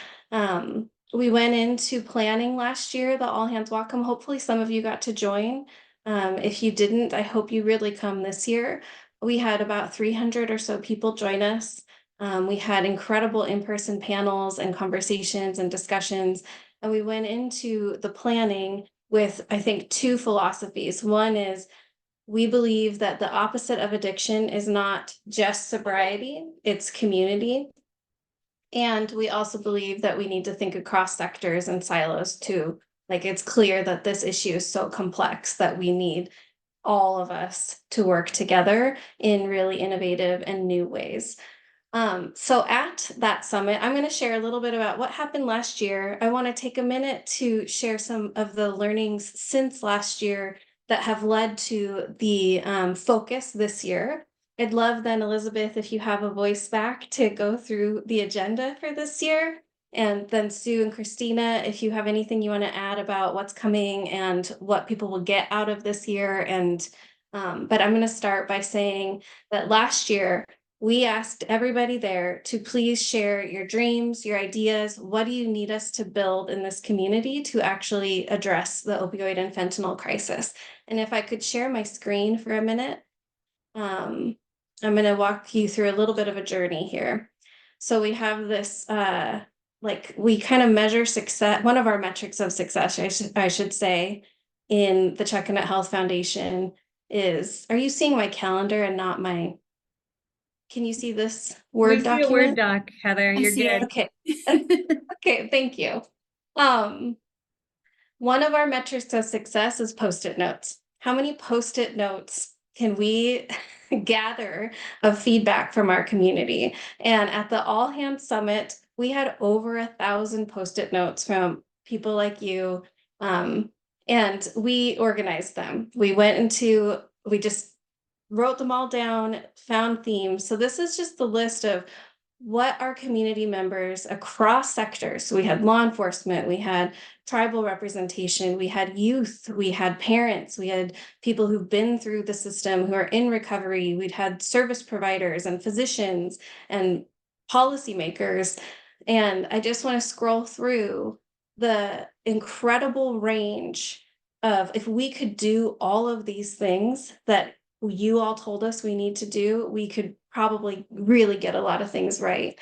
We went into planning last year, the All Hands Whatcom. Hopefully some of you got to join. If you didn't, I hope you really come this year. We had about 300 or so people join us. We had incredible in-person panels and conversations and discussions. And we went into the planning with, I think, two philosophies. One is, we believe that the opposite of addiction is not just sobriety, it's community. And we also believe that we need to think across sectors and silos too. Like, it's clear that this issue is so complex that we need all of us to work together in really innovative and new ways. So at that summit, I'm going to share a little bit about what happened last year. I want to take a minute to share some of the learnings since last year that have led to the focus this year. I'd love then, Elizabeth, if you have a voice back, to go through the agenda for this year. And then Sue and Christina, if you have anything you want to add about what's coming and what people will get out of this year. And but I'm going to start by saying that last year, we asked everybody there to please share your dreams, your ideas. What do you need us to build in this community to actually address the opioid and fentanyl crisis? And if I could share my screen for a minute, I'm going to walk you through a little bit of a journey here. So we have this, we kind of measure success. One of our metrics of success, I should say, in the Chuckanut Health Foundation is, are you seeing my calendar and not my... Can you see this Word document? Word doc, Heather. You're good. Okay. Okay, thank you. One of our metrics of success is Post-it notes. How many Post-it notes can we gather of feedback from our community? And at the All Hands Summit, we had over 1,000 Post-it notes from people like you. And we organized them. We just wrote them all down, found themes. So this is just the list of what our community members across sectors. So we had law enforcement, we had tribal representation, we had youth, we had parents, we had people who've been through the system who are in recovery, we'd had service providers and physicians and policymakers. And I just want to scroll through the incredible range of, if we could do all of these things that you all told us we need to do, we could probably really get a lot of things right.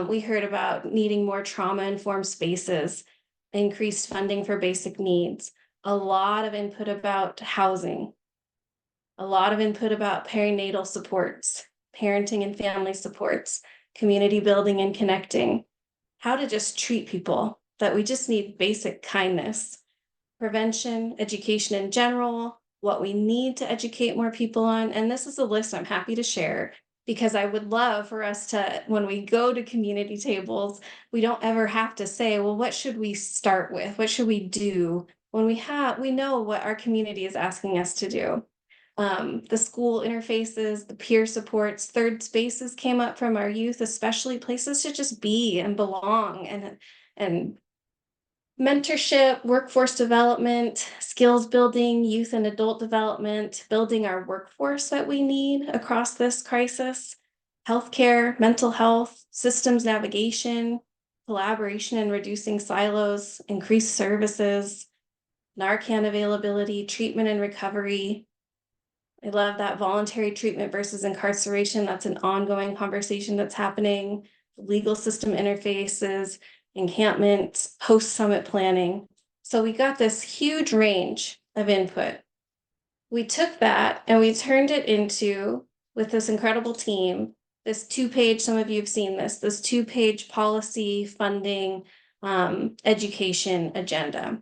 We heard about needing more trauma-informed spaces, increased funding for basic needs, a lot of input about housing, a lot of input about perinatal supports, parenting and family supports, community building and connecting, how to just treat people, that we just need basic kindness, prevention, education in general, what we need to educate more people on. And this is a list I'm happy to share, because I would love for us to, when we go to community tables, we don't ever have to say, well, what should we start with? What should we do? When we know what our community is asking us to do. The school interfaces, the peer supports, third spaces came up from our youth, especially places to just be and belong, and mentorship, workforce development, skills building, youth and adult development, building our workforce that we need across this crisis, healthcare, mental health, systems navigation, collaboration and reducing silos, increased services, Narcan availability, treatment and recovery. I love that voluntary treatment versus incarceration. That's an ongoing conversation that's happening. Legal system interfaces, encampments, post-summit planning. So we got this huge range of input. We took that and we turned it into, with this incredible team, this 2-page, some of you have seen this 2-page policy, funding, education agenda.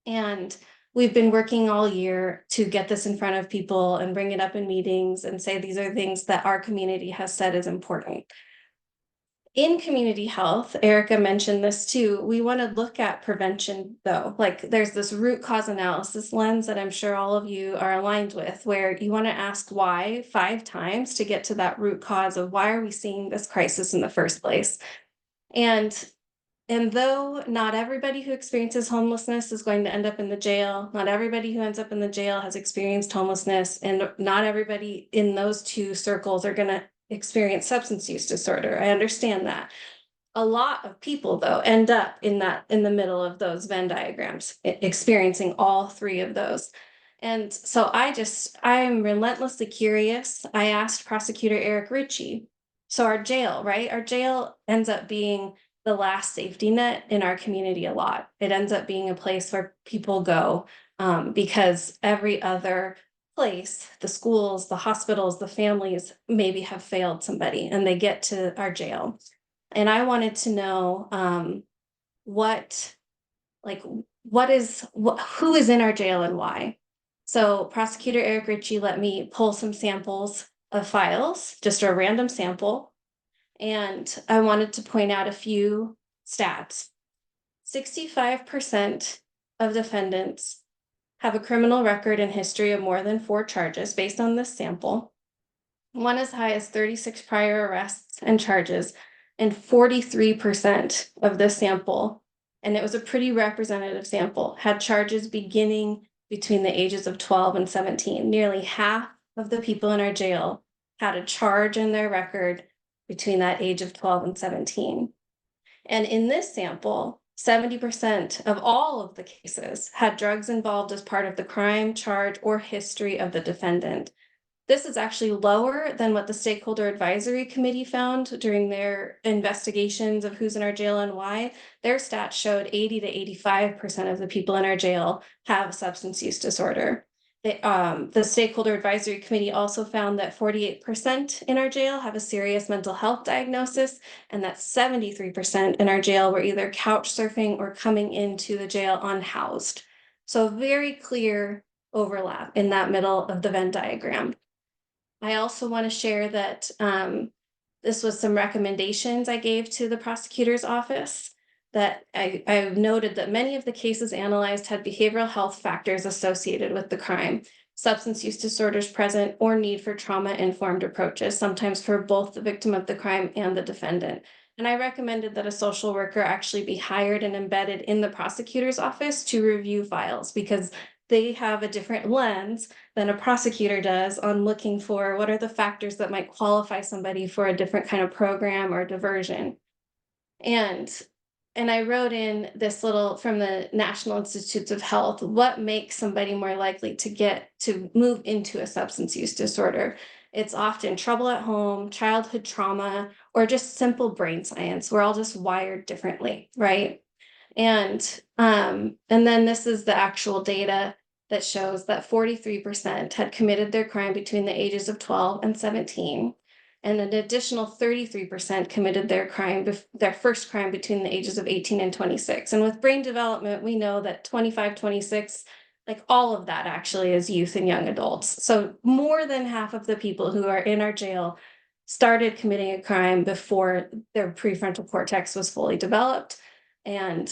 And we've been working all year to get this in front of people and bring it up in meetings and say, these are things that our community has said is important. In community health, Erika mentioned this too, we want to look at prevention though. Like there's this root cause analysis lens that I'm sure all of you are aligned with, where you want to ask why 5 times to get to that root cause of why are we seeing this crisis in the first place. And though not everybody who experiences homelessness is going to end up in the jail, not everybody who ends up in the jail has experienced homelessness, and not everybody in those 2 circles are going to experience substance use disorder. I understand that. A lot of people though end up in the middle of those Venn diagrams, experiencing all 3 of those. And so I'm relentlessly curious. I asked Prosecutor Eric Ritchie. So our jail, right? Our jail ends up being the last safety net in our community a lot. It ends up being a place where people go because every other place, the schools, the hospitals, the families maybe have failed somebody and they get to our jail. And I wanted to know who is in our jail and why. So Prosecutor Eric Ritchie let me pull some samples of files, just a random sample. And I wanted to point out a few stats. 65% of defendants have a criminal record and history of more than 4 charges based on this sample. One as high as 36 prior arrests and charges, and 43% of this sample, and it was a pretty representative sample, had charges beginning between the ages of 12 and 17. Nearly half of the people in our jail had a charge in their record between that age of 12 and 17. And in this sample, 70% of all of the cases had drugs involved as part of the crime, charge, or history of the defendant. This is actually lower than what the Stakeholder Advisory Committee found during their investigations of who's in our jail and why. Their stats showed 80 to 85% of the people in our jail have a substance use disorder. The Stakeholder Advisory Committee also found that 48% in our jail have a serious mental health diagnosis, and that 73% in our jail were either couch surfing or coming into the jail unhoused. So very clear overlap in that middle of the Venn diagram. I also want to share that this was some recommendations I gave to the prosecutor's office, that I noted that many of the cases analyzed had behavioral health factors associated with the crime, substance use disorders present, or need for trauma-informed approaches, sometimes for both the victim of the crime and the defendant. And I recommended that a social worker actually be hired and embedded in the prosecutor's office to review files, because they have a different lens than a prosecutor does on looking for what are the factors that might qualify somebody for a different kind of program or diversion. And I wrote in this little from the National Institutes of Health, what makes somebody more likely to move into a substance use disorder? It's often trouble at home, childhood trauma, or just simple brain science. We're all just wired differently, right? And then this is the actual data that shows that 43% had committed their crime between the ages of 12 and 17. And an additional 33% committed their first crime between the ages of 18 and 26. And with brain development, we know that 25, 26, like all of that actually is youth and young adults. So more than half of the people who are in our jail started committing a crime before their prefrontal cortex was fully developed. And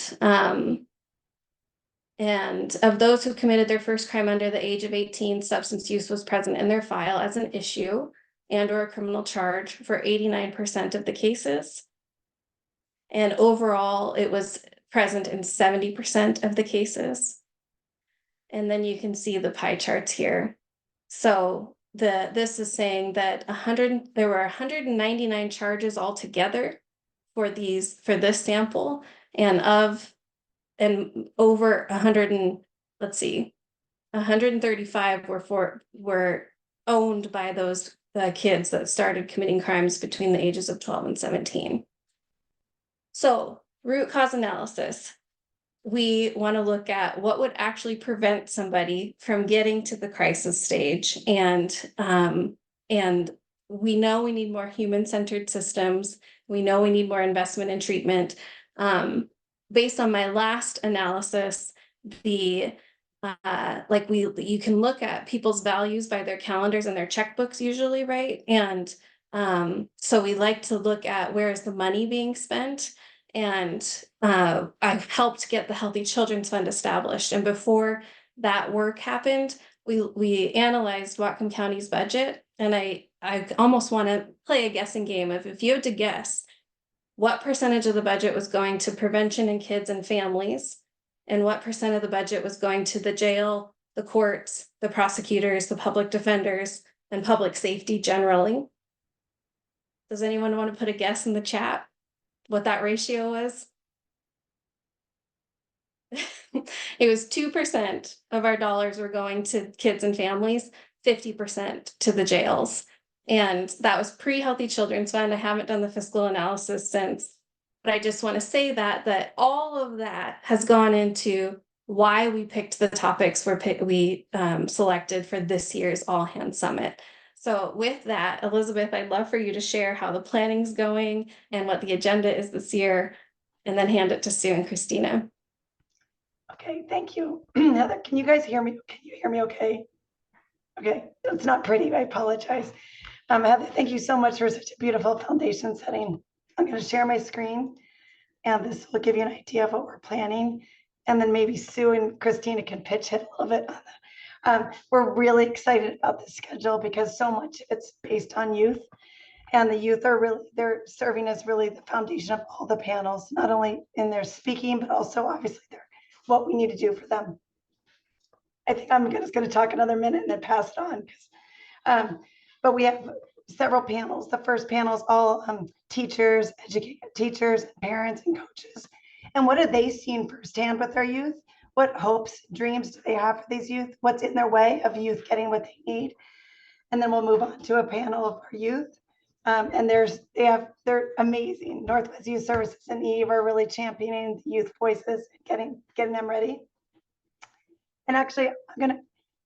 of those who committed their first crime under the age of 18, substance use was present in their file as an issue and or a criminal charge for 89% of the cases. And overall, it was present in 70% of the cases. And then you can see the pie charts here. So this is saying that there were 199 charges altogether for this sample, and over 135 were owned by those kids that started committing crimes between the ages of 12 and 17. So root cause analysis. We want to look at what would actually prevent somebody from getting to the crisis stage. And we know we need more human-centered systems. We know we need more investment in treatment. Based on my last analysis, you can look at people's values by their calendars and their checkbooks usually, right? And So we like to look at where is the money being spent. And I've helped get the Healthy Children's Fund established. And before that work happened, we analyzed Whatcom County's budget. And I almost want to play a guessing game of, if you had to guess what percentage of the budget was going to prevention in kids and families, and what percent of the budget was going to the jail, the courts, the prosecutors, the public defenders, and public safety generally. Does anyone want to put a guess in the chat what that ratio was? It was 2% of our dollars were going to kids and families, 50% to the jails. And that was pre-Healthy Children's Fund. I haven't done the fiscal analysis since, but I just want to say that all of that has gone into why we picked the topics we selected for this year's All Hands Summit. So with that, Elizabeth, I'd love for you to share how the planning's going and what the agenda is this year, and then hand it to Sue and Christina. Okay, thank you. Heather, can you guys hear me? Can you hear me okay? Okay, it's not pretty, I apologize. Heather, thank you so much for such a beautiful foundation setting. I'm going to share my screen, and this will give you an idea of what we're planning. And then maybe Sue and Christina can pitch it a little bit on that. We're really excited about this schedule because so much of it's based on youth. And the youth are they're serving as really the foundation of all the panels, not only in their speaking, but also obviously what we need to do for them. I think I'm just going to talk another minute and then pass it on. But we have several panels. The first panel is all teachers, teachers, parents, and coaches. And what are they seeing firsthand with their youth? What hopes, dreams do they have for these youth? What's in their way of youth getting what they need? And then we'll move on to a panel of our youth. And they're amazing. Northwest Youth Services and Eve are really championing the youth voices, getting them ready. And actually, I'm gonna,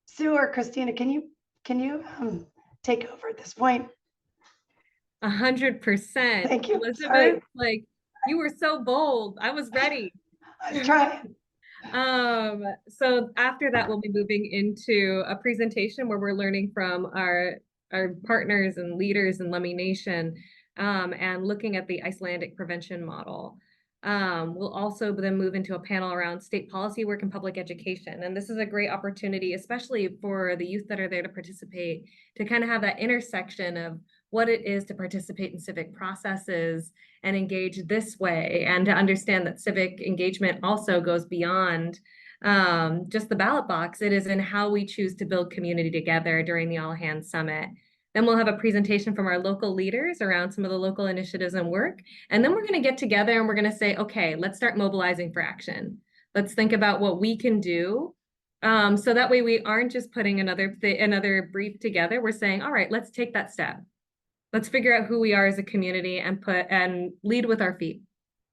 Sue or Christina, can you take over at this point? 100%. Thank you. Elizabeth, Sorry. like, you were so bold. I was ready. I was trying. So after that, we'll be moving into a presentation where we're learning from our partners and leaders in Lummi Nation, and looking at the Icelandic prevention model. We'll also then move into a panel around state policy work and public education. And this is a great opportunity, especially for the youth that are there to participate, to kind of have that intersection of what it is to participate in civic processes and engage this way, and to understand that civic engagement also goes beyond just the ballot box. It is in how we choose to build community together during the All Hands Summit. Then we'll have a presentation from our local leaders around some of the local initiatives and work. And then we're going to get together and we're going to say, okay, let's start mobilizing for action. Let's think about what we can do. So that way we aren't just putting another brief together. We're saying, all right, let's take that step. Let's figure out who we are as a community and lead with our feet,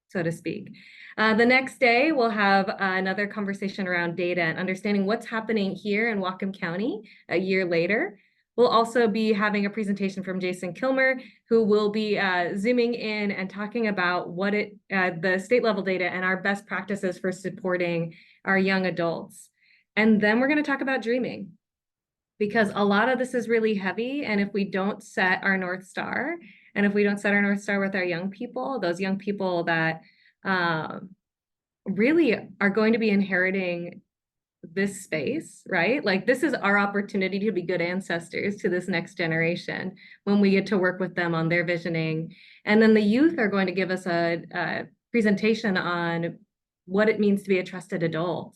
so to speak. The next day, we'll have another conversation around data and understanding what's happening here in Whatcom County a year later. We'll also be having a presentation from Jason Kilmer, who will be zooming in and talking about what the state level data and our best practices for supporting our young adults. And then we're going to talk about dreaming, because a lot of this is really heavy. And if we don't set our North Star, and if we don't set our North Star with our young people, those young people that really are going to be inheriting this space, right? Like, this is our opportunity to be good ancestors to this next generation when we get to work with them on their visioning. And then the youth are going to give us a presentation on what it means to be a trusted adult,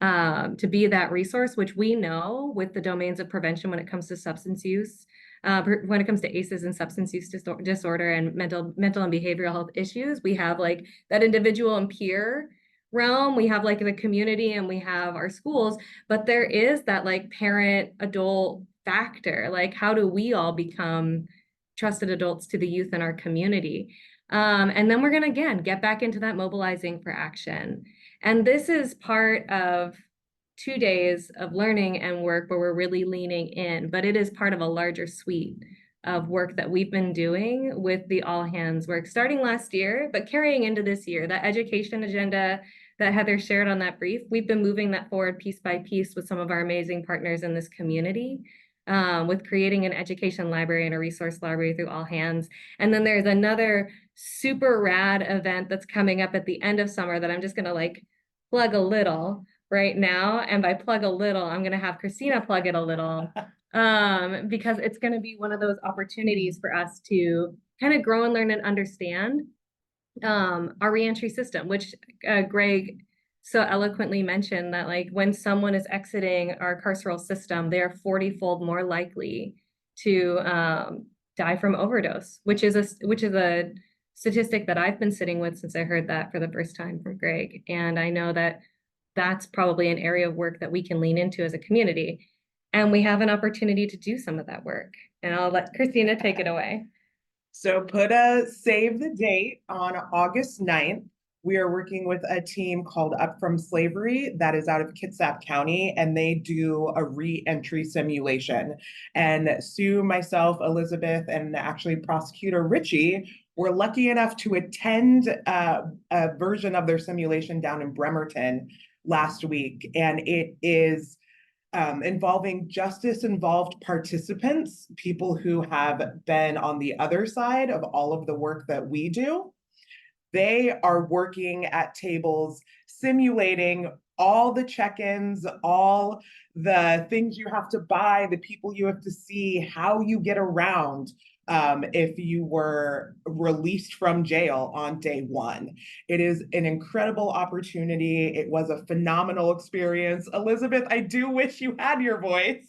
to be that resource, which we know with the domains of prevention when it comes to substance use, when it comes to ACEs and substance use disorder and mental and behavioral health issues, we have like that individual and peer realm, we have like the community, and we have our schools, but there is that like parent adult factor. Like, how do we all become trusted adults to the youth in our community? And then we're going to, again, get back into that mobilizing for action. And this is part of 2 days of learning and work where we're really leaning in, but it is part of a larger suite of work that we've been doing with the All Hands work starting last year, but carrying into this year. That education agenda that Heather shared on that brief, we've been moving that forward piece by piece with some of our amazing partners in this community. with creating an education library and a resource library through all hands. And then there's another super rad event that's coming up at the end of summer that I'm just gonna like plug a little right now. And by plug a little, I'm gonna have Christina plug it a little. Because it's gonna be one of those opportunities for us to kind of grow and learn and understand our reentry system, which Greg so eloquently mentioned that like when someone is exiting our carceral system, they're 40-fold more likely to die from overdose, which is a statistic that I've been sitting with since I heard that for the first time from Greg. And I know that that's probably an area of work that we can lean into as a community. And we have an opportunity to do some of that work. And I'll let Christina take it away. So put a save the date on August 9th. We are working with a team called Up From Slavery that is out of Kitsap County, and they do a re-entry simulation. And Sue, myself, Elizabeth, and actually Prosecutor Richie were lucky enough to attend a version of their simulation down in Bremerton last week. And it is involving justice-involved participants, people who have been on the other side of all of the work that we do. They are working at tables, simulating all the check-ins, all the things you have to buy, the people you have to see, how you get around if you were released from jail on day one. It is an incredible opportunity. It was a phenomenal experience. Elizabeth, I do wish you had your voice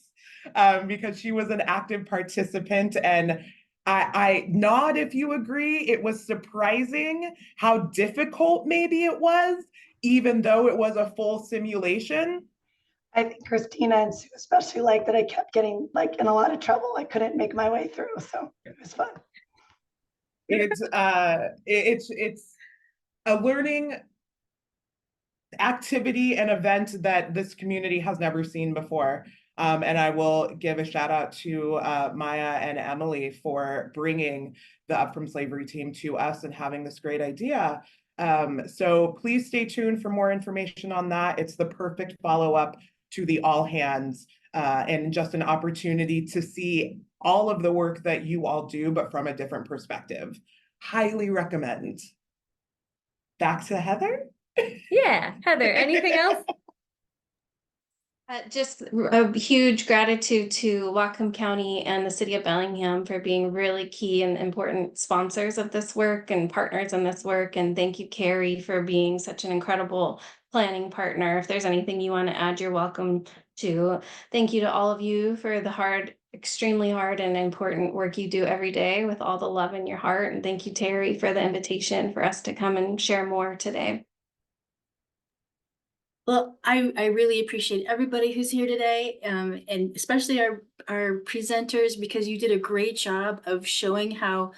because she was an active participant, and I nod if you agree. It was surprising how difficult maybe it was, even though it was a full simulation. I think Christina and Sue especially like that I kept getting like in a lot of trouble. I couldn't make my way through, so it was fun. It's a learning activity and event that this community has never seen before. And I will give a shout out to Maya and Emily for bringing the Up From Slavery team to us and having this great idea. So please stay tuned for more information on that. It's the perfect follow-up to the all hands and just an opportunity to see all of the work that you all do, but from a different perspective. Highly recommend. Back to Heather. Yeah, Heather, anything else? Just a huge gratitude to Whatcom County and the city of Bellingham for being really key and important sponsors of this work and partners in this work. And thank you, Kari, for being such an incredible planning partner. If there's anything you want to add, you're welcome to. Thank you to all of you for the extremely hard and important work you do every day with all the love in your heart. And thank you, Terry, for the invitation for us to come and share more today. Well, I really appreciate everybody who's here today, and especially our presenters, because you did a great job of showing how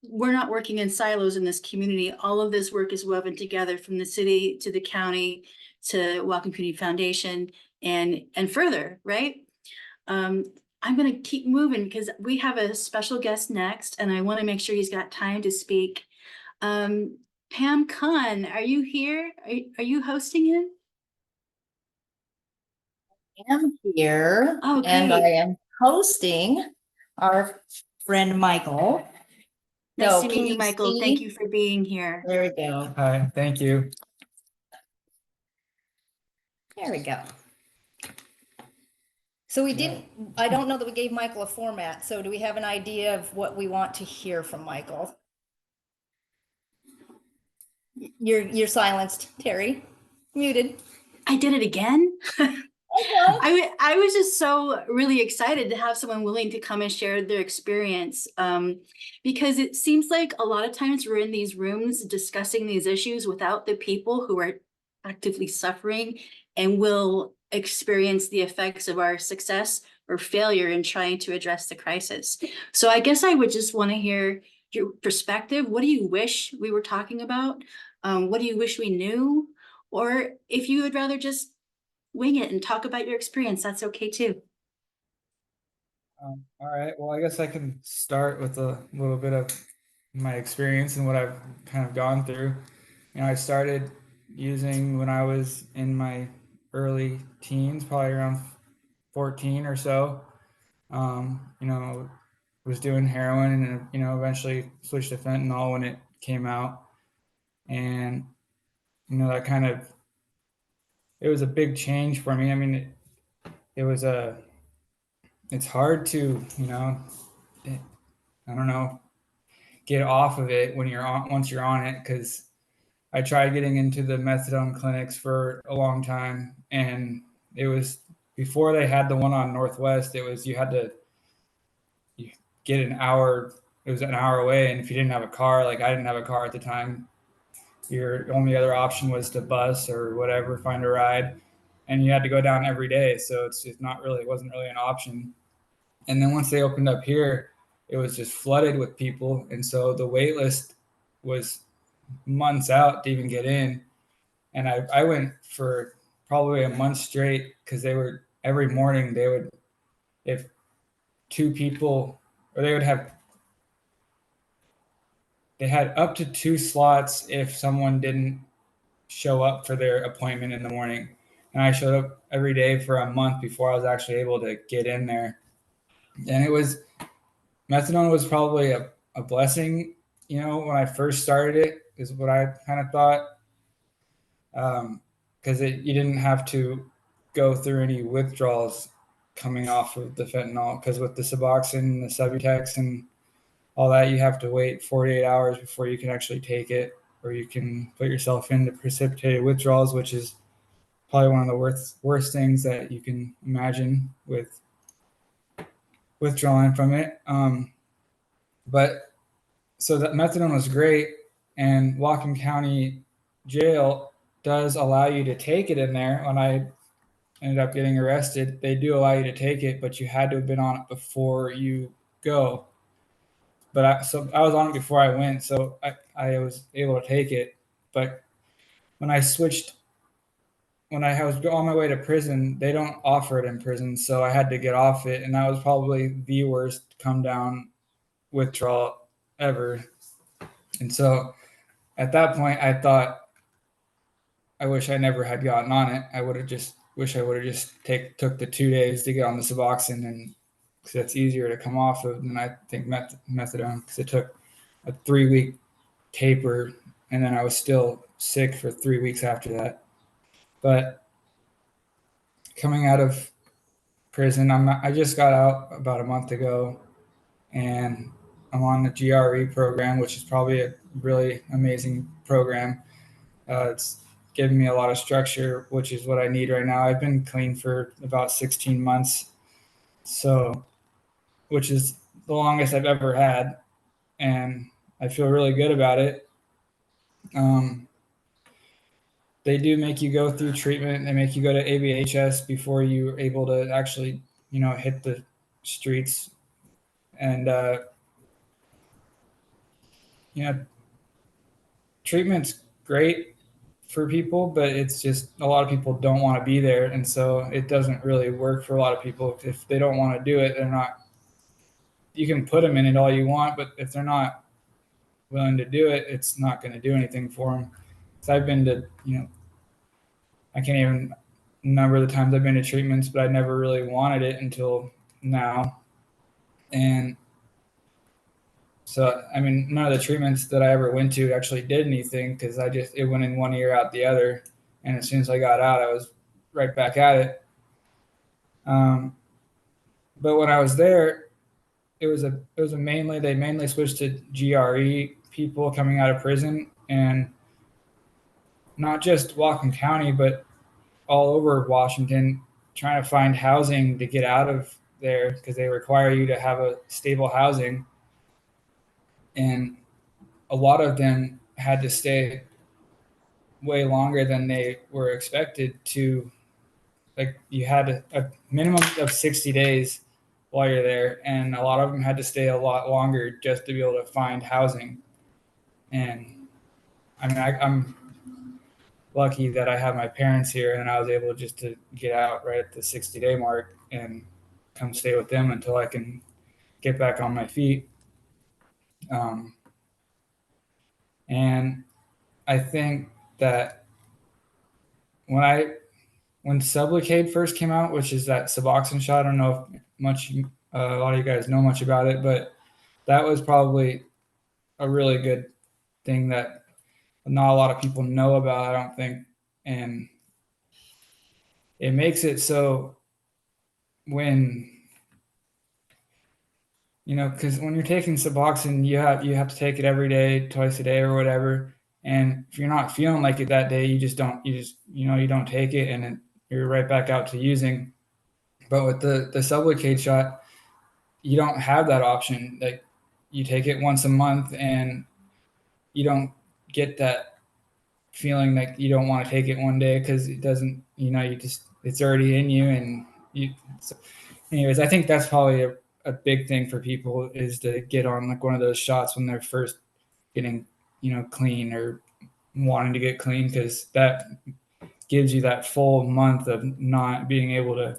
we're not working in silos in this community. All of this work is woven together from the city to the county to Whatcom Community Foundation and further, right? I'm going to keep moving because we have a special guest next, and I want to make sure he's got time to speak. Pam Kahn, are you here? Are you hosting him? Am here and I am hosting our friend Michael. Nice to meet you, Michael. Thank you for being here. There we go. Hi, thank you. There we go. So I don't know that we gave Michael a format. So do we have an idea of what we want to hear from Michael? You're silenced, Terry. Muted. I did it again. I was just so really excited to have someone willing to come and share their experience, because it seems like a lot of times we're in these rooms discussing these issues without the people who are actively suffering and will experience the effects of our success or failure in trying to address the crisis. So I guess I would just want to hear your perspective. What do you wish we were talking about? What do you wish we knew? Or if you would rather just wing it and talk about your experience, that's okay too. All right, well, I guess I can start with a little bit of my experience and what I've kind of gone through. You know, I started using when I was in my early teens, probably around 14 or so. You know, was doing heroin and, you know, eventually switched to fentanyl when it came out. And, you know, that kind of, it was a big change for me. I mean, it's hard to, you know, I don't know, get off of it when you're on, once you're on it. Cause I tried getting into the methadone clinics for a long time, and it was before they had the one on Northwest. It was, you had to get an hour. It was an hour away, and if you didn't have a car, like I didn't have a car at the time, your only other option was to bus or whatever, find a ride, and you had to go down every day. So it's just not really, it wasn't really an option. And then once they opened up here, it was just flooded with people, and so the wait list was months out to even get in. And I went for probably a month straight because they were, every morning they would, if two people, or they would have, they had up to 2 slots if someone didn't show up for their appointment in the morning. And I showed up every day for a month before I was actually able to get in there. And it was, methadone was probably a blessing, you know, when I first started it, is what I kind of thought. Because you didn't have to go through any withdrawals coming off of the fentanyl. Because with the Suboxone, the Subutex, and all that, you have to wait 48 hours before you can actually take it, or you can put yourself into precipitated withdrawals, which is probably one of the worst things that you can imagine with withdrawing from it. But so that methadone was great, and Whatcom County Jail does allow you to take it in there. When I ended up getting arrested, they do allow you to take it, but you had to have been on it before you go. But I was on it before I went, so I was able to take it. But when I switched, when I was on my way to prison, they don't offer it in prison, so I had to get off it, and that was probably the worst come down withdrawal ever. And so at that point, I thought, I wish I never had gotten on it. I would have just took the 2 days to get on the Suboxone, and because that's easier to come off of than I think methadone, because it took a 3-week taper, and then I was still sick for 3 weeks after that. But coming out of prison, I just got out about a month ago, and I'm on the GRE program, which is probably a really amazing program. It's given me a lot of structure, which is what I need right now. I've been clean for about 16 months, so which is the longest I've ever had, and I feel really good about it. They do make you go through treatment. They make you go to ABHS before you're able to actually, you know, hit the streets. And you know, treatment's great for people, but it's just a lot of people don't want to be there, and so it doesn't really work for a lot of people. If they don't want to do it, they're not. You can put them in it all you want, but if they're not willing to do it, it's not going to do anything for them. So I've been to, you know, I can't even number the times I've been to treatments, but I never really wanted it until now. And so, I mean, none of the treatments that I ever went to actually did anything, because it went in one ear out the other. And as soon as I got out, I was right back at it. But when I was there, they mainly switched to GRE people coming out of prison, and not just Whatcom County, but all over Washington, trying to find housing to get out of there, because they require you to have a stable housing. And a lot of them had to stay way longer than they were expected to. Like, you had a minimum of 60 days while you're there, and a lot of them had to stay a lot longer just to be able to find housing. And I mean, I'm lucky that I have my parents here, and I was able just to get out right at the 60-day mark and come stay with them until I can get back on my feet. And I think that when Sublocade first came out, which is that Suboxone shot, I don't know if much a lot of you guys know much about it, but that was probably a really good thing that not a lot of people know about, I don't think. And it makes it so when, you know, because when you're taking Suboxone, you have to take it every day, twice a day or whatever. And if you're not feeling like it that day, you don't take it, and then you're right back out to using. But with the Sublocade shot, you don't have that option. Like, you take it once a month and you don't get that feeling like you don't want to take it one day because it doesn't, it's already in you. And so anyways, I think that's probably a big thing for people, is to get on like one of those shots when they're first getting, clean or wanting to get clean, because that gives you that full month of not being able to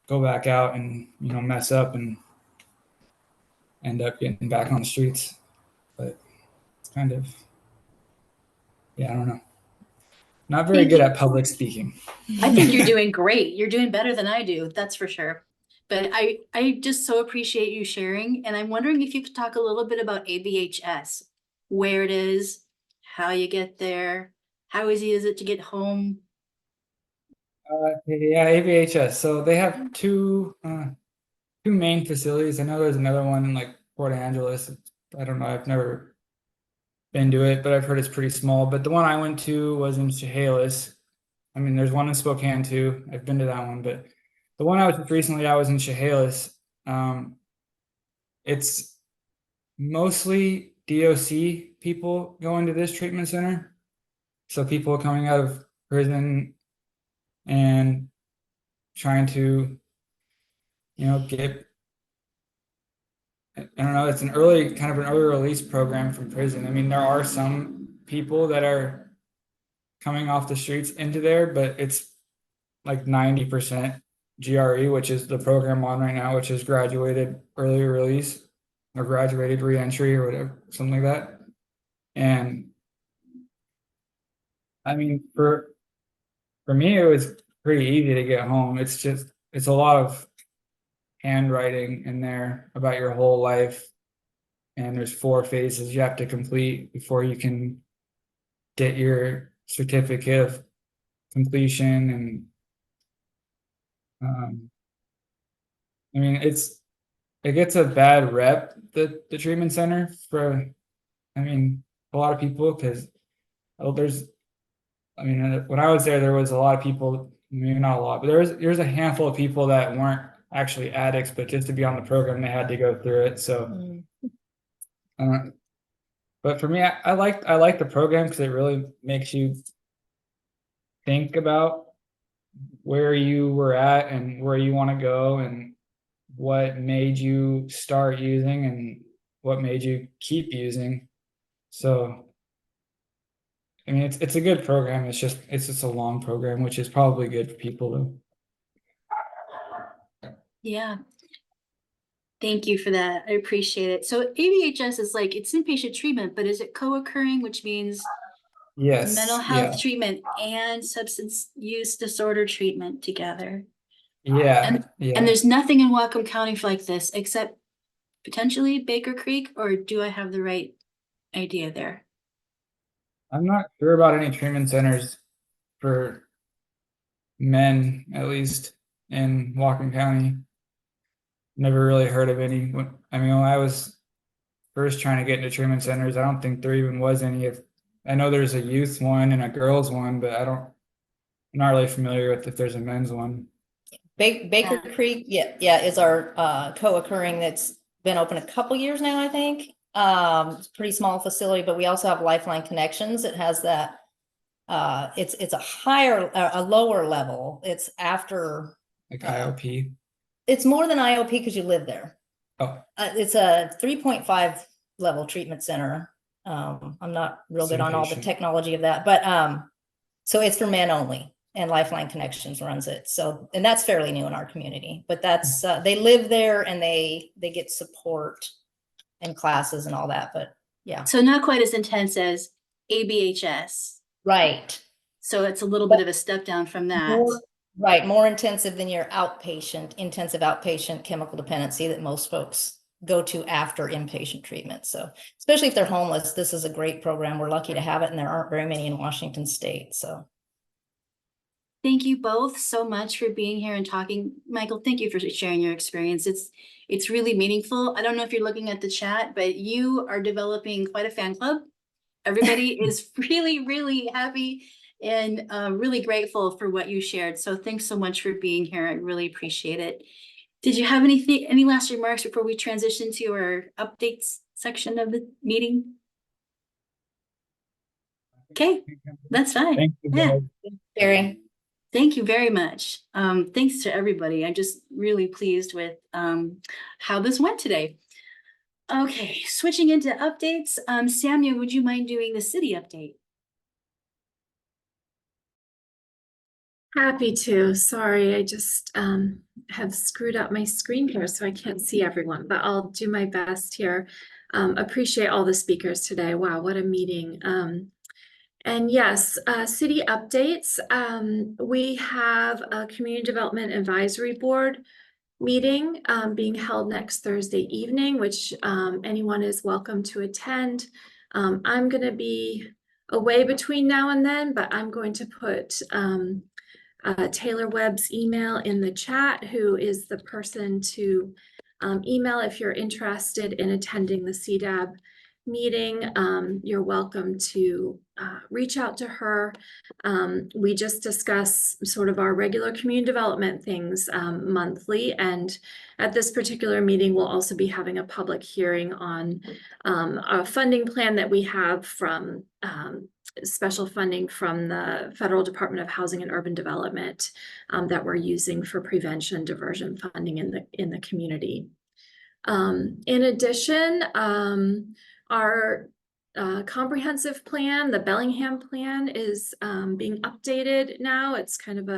go back out and, mess up and end up getting back on the streets. But it's kind of, I don't know. Not very good at public speaking. I think you're doing great. You're doing better than I do, that's for sure. But I just so appreciate you sharing. And I'm wondering if you could talk a little bit about ABHS, where it is, how you get there, how easy is it to get home? Yeah, ABHS. So they have two main facilities. I know there's another one in like Port Angeles. I don't know. I've never been to it, but I've heard it's pretty small. But the one I went to was in Chehalis. I mean, there's one in Spokane too. I've been to that one, but the one I was recently, I was in Chehalis. It's mostly DOC people going to this treatment center. So people coming out of prison and trying to, get, I don't know, it's kind of an early release program from prison. I mean, there are some people that are coming off the streets into there, but it's like 90% GRE, which is the program on right now, which is graduated early release or graduated reentry or whatever, something like that. And I mean, for me, it was pretty easy to get home. It's a lot of handwriting in there about your whole life. And there's 4 phases you have to complete before you can get your certificate of completion. And I mean, it gets a bad rep, the treatment center, for, I mean, a lot of people, because when I was there was a lot of people, maybe not a lot, but there's a handful of people that weren't actually addicts, but just to be on the program, they had to go through it. So, but for me, I like the program because it really makes you think about where you were at and where you want to go, and what made you start using and what made you keep using. So, I mean, it's a good program. It's just a long program, which is probably good for people though. Yeah. Thank you for that. I appreciate it. So ABHS is like, it's inpatient treatment, but is it co-occurring, which means Yes. mental health treatment and substance use disorder treatment together? Yeah. And there's nothing in Whatcom County like this, except potentially Baker Creek, or do I have the right idea there? I'm not sure about any treatment centers for men, at least in Whatcom County. Never really heard of any. I mean, when I was first trying to get into treatment centers, I don't think there even was any. I know there's a youth one and a girls one, but I'm not really familiar with if there's a men's one. Baker Creek, is our co-occurring that's been open a couple years now, I think. It's a pretty small facility, but we also have Lifeline Connections. It has that. It's a lower level. It's after like IOP. It's more than IOP because you live there. Oh. It's a 3.5 level treatment center. I'm not real good on all the technology of that, but so it's for men only, and Lifeline Connections runs it. So, and that's fairly new in our community, but that's they live there and they get support and classes and all that. But yeah, so not quite as intense as ABHS, right? So it's a little bit of a step down from that. Right, more intensive than your intensive outpatient chemical dependency that most folks go to after inpatient treatment. So especially if they're homeless, this is a great program. We're lucky to have it, and there aren't very many in Washington State. So Thank you both so much for being here and talking. Michael, thank you for sharing your experience. It's really meaningful. I don't know if you're looking at the chat, but you are developing quite a fan club. Everybody is really, really happy and really grateful for what you shared. So thanks so much for being here. I really appreciate it. Did you have any last remarks before we transition to our updates section of the meeting? Okay, that's fine. Thank you, Yeah. Kari. Thank you very much. Thanks to everybody. I'm just really pleased with how this went today. Okay, switching into updates. Samuel, would you mind doing the city update? Happy to. Sorry, I just have screwed up my screen here, so I can't see everyone, but I'll do my best here. Appreciate all the speakers today. Wow, what a meeting. And yes, city updates. We have a Community Development Advisory Board meeting being held next Thursday evening, which anyone is welcome to attend. I'm going to be away between now and then, but I'm going to put Taylor Webb's email in the chat, who is the person to email if you're interested in attending the CDAB meeting. You're welcome to reach out to her. We just discuss sort of our regular community development things monthly, and at this particular meeting we'll also be having a public hearing on a funding plan that we have from special funding from the Federal Department of Housing and Urban Development that we're using for prevention diversion funding in the community. In addition, our comprehensive plan, the Bellingham plan, is being updated now. It's kind of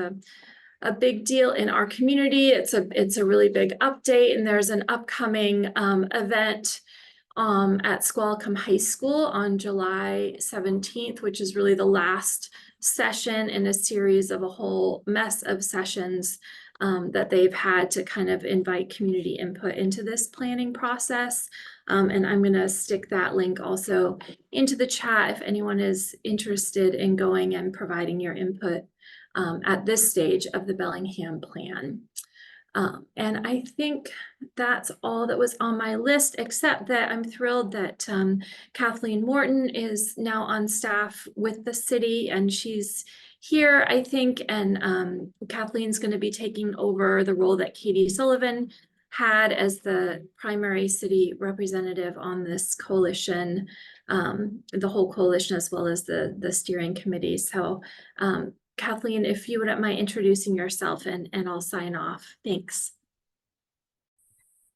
a big deal in our community. It's a really big update, and there's an upcoming event at Whatcom High School on July 17th, which is really the last session in a series of a whole mess of sessions that they've had to kind of invite community input into this planning process. And I'm going to stick that link also into the chat if anyone is interested in going and providing your input at this stage of the Bellingham plan. And I think that's all that was on my list, except that I'm thrilled that Kathleen Morton is now on staff with the city, and she's here, I think, and Kathleen's going to be taking over the role that Katie Sullivan had as the primary city representative on this coalition, the whole coalition, as well as the steering committee. So Kathleen, if you wouldn't mind introducing yourself, and I'll sign off. Thanks.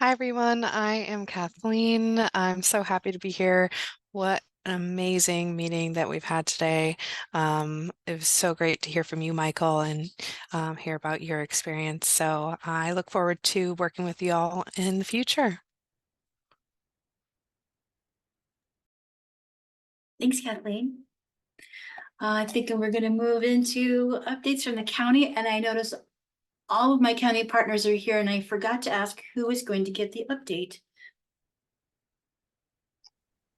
Hi, everyone. I am Kathleen. I'm so happy to be here. What an amazing meeting that we've had today. It was so great to hear from you, Michael, and hear about your experience. So I look forward to working with you all in the future. Thanks, Kathleen. I think we're going to move into updates from the county, and I notice all of my county partners are here, and I forgot to ask who is going to get the update.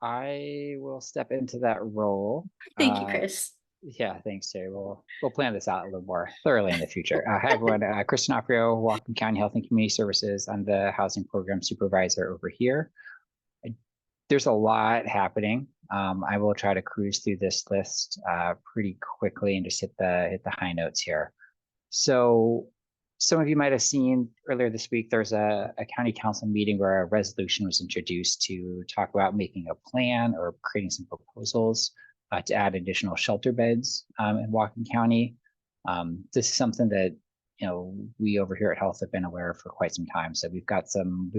I will step into that role. Thank you, Chris. Yeah, thanks, Terry. We'll plan this out a little more thoroughly in the future. Hi, everyone. Chris D'Onofrio, Whatcom County Health and Community Services. I'm the Housing Program Supervisor over here. There's a lot happening. I will try to cruise through this list pretty quickly and just hit the high notes here. So some of you might have seen earlier this week, there's a county council meeting where a resolution was introduced to talk about making a plan or creating some proposals to add additional shelter beds in Whatcom County. This is something that we over here at Health have been aware of for quite some time. So we've got some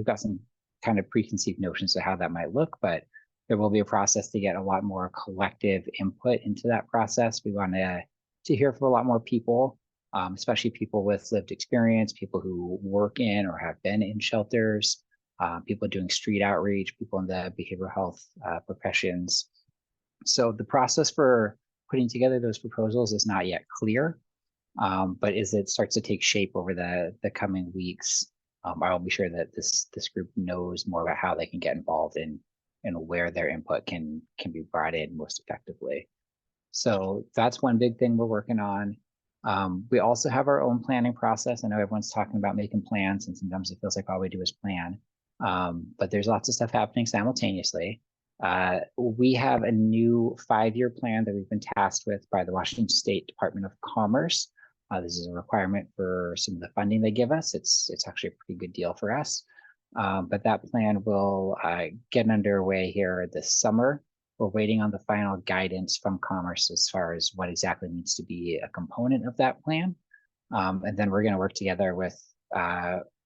kind of preconceived notions of how that might look, but there will be a process to get a lot more collective input into that process. We want to hear from a lot more people, especially people with lived experience, people who work in or have been in shelters, people doing street outreach, people in the behavioral health professions. So the process for putting together those proposals is not yet clear. But as it starts to take shape over the coming weeks, I'll be sure that this group knows more about how they can get involved and where their input can be brought in most effectively. So that's one big thing we're working on. We also have our own planning process. I know everyone's talking about making plans, and sometimes it feels like all we do is plan. But there's lots of stuff happening simultaneously. We have a new 5-year plan that we've been tasked with by the Washington State Department of Commerce. This is a requirement for some of the funding they give us. It's actually a pretty good deal for us. But that plan will get underway here this summer. We're waiting on the final guidance from Commerce as far as what exactly needs to be a component of that plan. And then we're going to work together with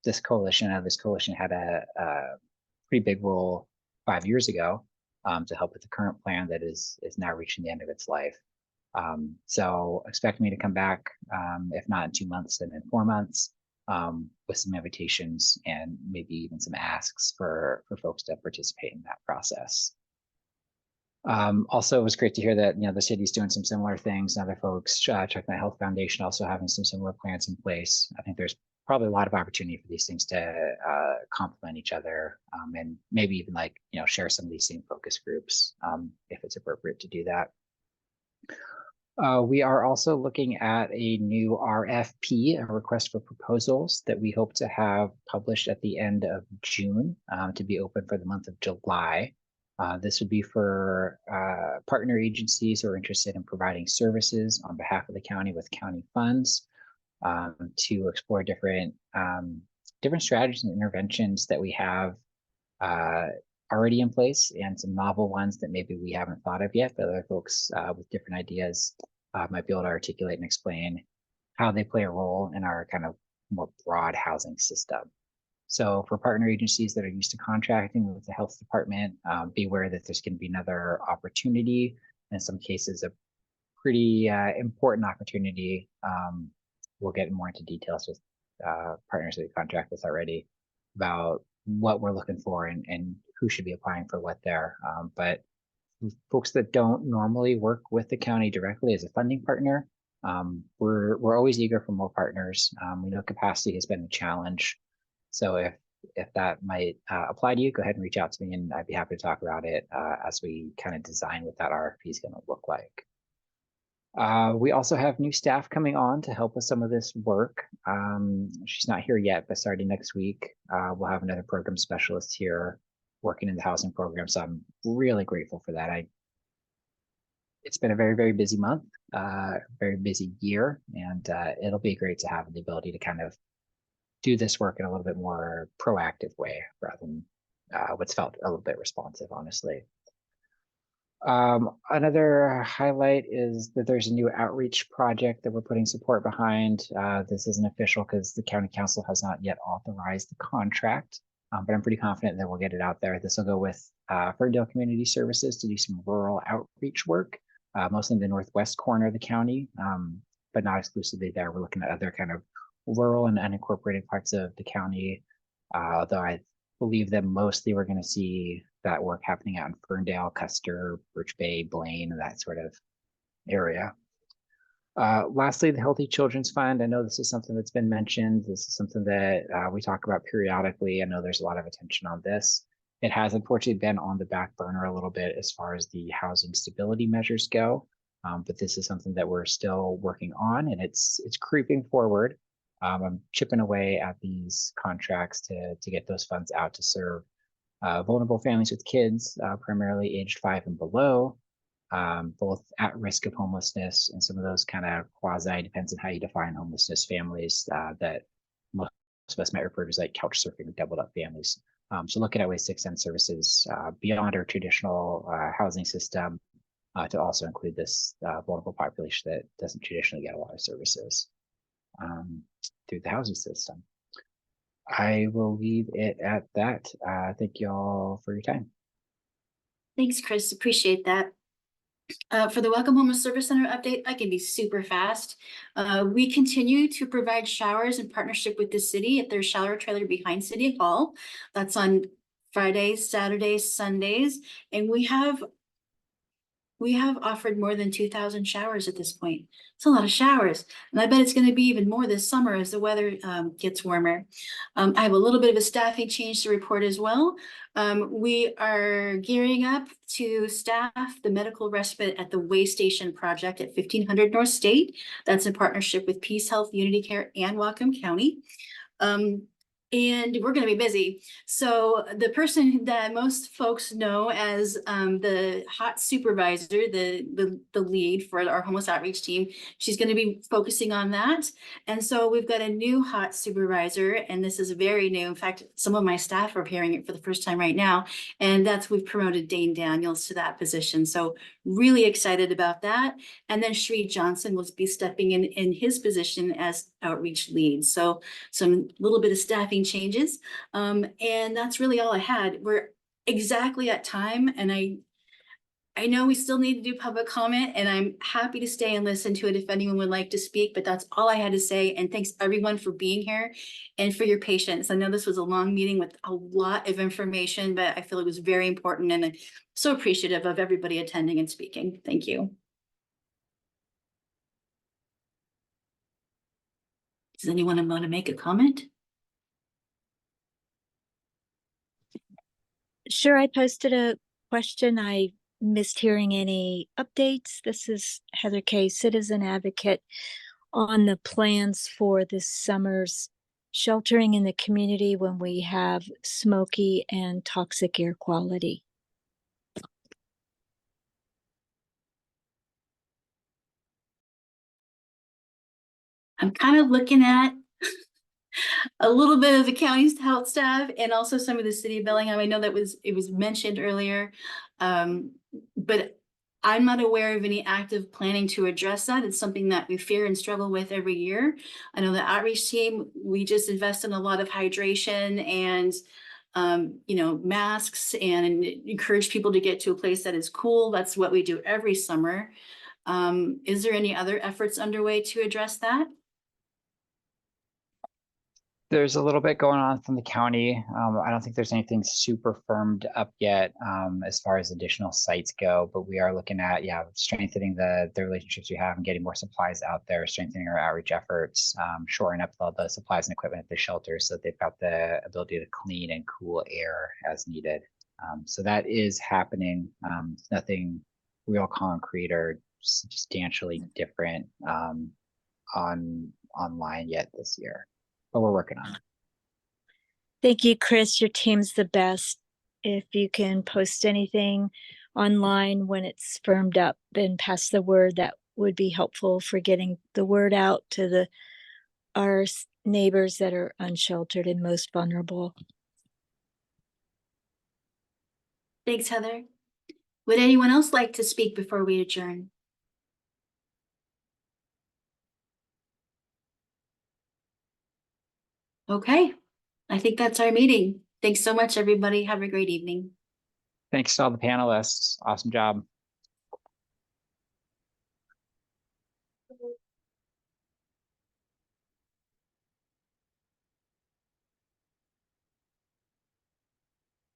this coalition. This coalition had a pretty big role 5 years ago to help with the current plan that is now reaching the end of its life. So expect me to come back, if not in 2 months, then in 4 months, with some invitations and maybe even some asks for folks to participate in that process. Also, it was great to hear that the city's doing some similar things. And other folks, Chuckanut Health Foundation, also having some similar plans in place. I think there's probably a lot of opportunity for these things to complement each other, and maybe even share some of these same focus groups if it's appropriate to do that. We are also looking at a new RFP, a request for proposals, that we hope to have published at the end of June to be open for the month of July. This would be for partner agencies who are interested in providing services on behalf of the county with county funds to explore different strategies and interventions that we have already in place, and some novel ones that maybe we haven't thought of yet, but other folks with different ideas might be able to articulate and explain how they play a role in our kind of more broad housing system. So for partner agencies that are used to contracting with the health department, be aware that there's going to be another opportunity, in some cases a pretty important opportunity. We'll get more into details with partners that we contract with already about what we're looking for and who should be applying for what there. But folks that don't normally work with the county directly as a funding partner, we're always eager for more partners. We know capacity has been a challenge. So if that might apply to you, go ahead and reach out to me, and I'd be happy to talk about it as we kind of design what that RFP is going to look like. We also have new staff coming on to help with some of this work. She's not here yet, but starting next week, we'll have another program specialist here working in the housing program. So I'm really grateful for that. It's been a very, very busy month, very busy year, and it'll be great to have the ability to kind of do this work in a little bit more proactive way rather than what's felt a little bit responsive, honestly. Another highlight is that there's a new outreach project that we're putting support behind. This isn't official because the county council has not yet authorized the contract, but I'm pretty confident that we'll get it out there. This will go with Ferndale Community Services to do some rural outreach work, mostly in the northwest corner of the county, but not exclusively there. We're looking at other kind of rural and unincorporated parts of the county, although I believe that mostly we're going to see that work happening out in Ferndale, Custer, Birch Bay, Blaine, that sort of area. Lastly, the Healthy Children's Fund. I know this is something that's been mentioned. This is something that we talk about periodically. I know there's a lot of attention on this. It has unfortunately been on the back burner a little bit as far as the housing stability measures go, but this is something that we're still working on, and it's creeping forward. I'm chipping away at these contracts to get those funds out to serve vulnerable families with kids, primarily aged 5 and below, both at risk of homelessness and some of those kind of quasi, depends on how you define homelessness, families that most of us might refer to as like couch surfing, doubled up families. So looking at ways to extend services beyond our traditional housing system to also include this vulnerable population that doesn't traditionally get a lot of services through the housing system. I will leave it at that. Thank you all for your time. Thanks, Chris. Appreciate that. For the Whatcom Homeless Service Center update, I can be super fast. We continue to provide showers in partnership with the city at their shower trailer behind City Hall. That's on Fridays, Saturdays, Sundays, and we have we have offered more than 2,000 showers at this point. It's a lot of showers. And I bet it's going to be even more this summer as the weather gets warmer. I have a little bit of a staffing change to report as well. We are gearing up to staff the medical respite at the Way Station project at 1500 North State. That's in partnership with Peace Health, Unity Care, and Whatcom County. And we're going to be busy. So the person that most folks know as the hot supervisor, the lead for our homeless outreach team, she's going to be focusing on that. And so we've got a new hot supervisor, and this is very new. In fact, some of my staff are hearing it for the first time right now. And we've promoted Dane Daniels to that position. So really excited about that. And then Shree Johnson will be stepping in his position as outreach lead. So some little bit of staffing changes. And that's really all I had. We're exactly at time, and I know we still need to do public comment, and I'm happy to stay and listen to it if anyone would like to speak, but that's all I had to say. And thanks everyone for being here and for your patience. I know this was a long meeting with a lot of information, but I feel it was very important, and I'm so appreciative of everybody attending and speaking. Thank you. Does anyone want to make a comment? Sure, I posted a question. I missed hearing any updates. This is Heather Kay, citizen advocate, on the plans for this summer's sheltering in the community when we have smoky and toxic air quality. I'm kind of looking at a little bit of the county's health staff and also some of the city of Bellingham. I know that it was mentioned earlier, but I'm not aware of any active planning to address that. It's something that we fear and struggle with every year. I know the outreach team, we just invest in a lot of hydration and masks and encourage people to get to a place that is cool. That's what we do every summer. Is there any other efforts underway to address that? There's a little bit going on from the county. I don't think there's anything super firmed up yet as far as additional sites go, but we are looking at, strengthening the relationships we have and getting more supplies out there, strengthening our outreach efforts, shoring up all the supplies and equipment at the shelters so that they've got the ability to clean and cool air as needed. So that is happening. Nothing real concrete or substantially different online yet this year. But we're working on it. Thank you, Chris. Your team's the best. If you can post anything online when it's firmed up and pass the word, that would be helpful for getting the word out to our neighbors that are unsheltered and most vulnerable. Thanks, Heather. Would anyone else like to speak before we adjourn? Okay, I think that's our meeting. Thanks so much, everybody. Have a great evening. Thanks to all the panelists. Awesome job.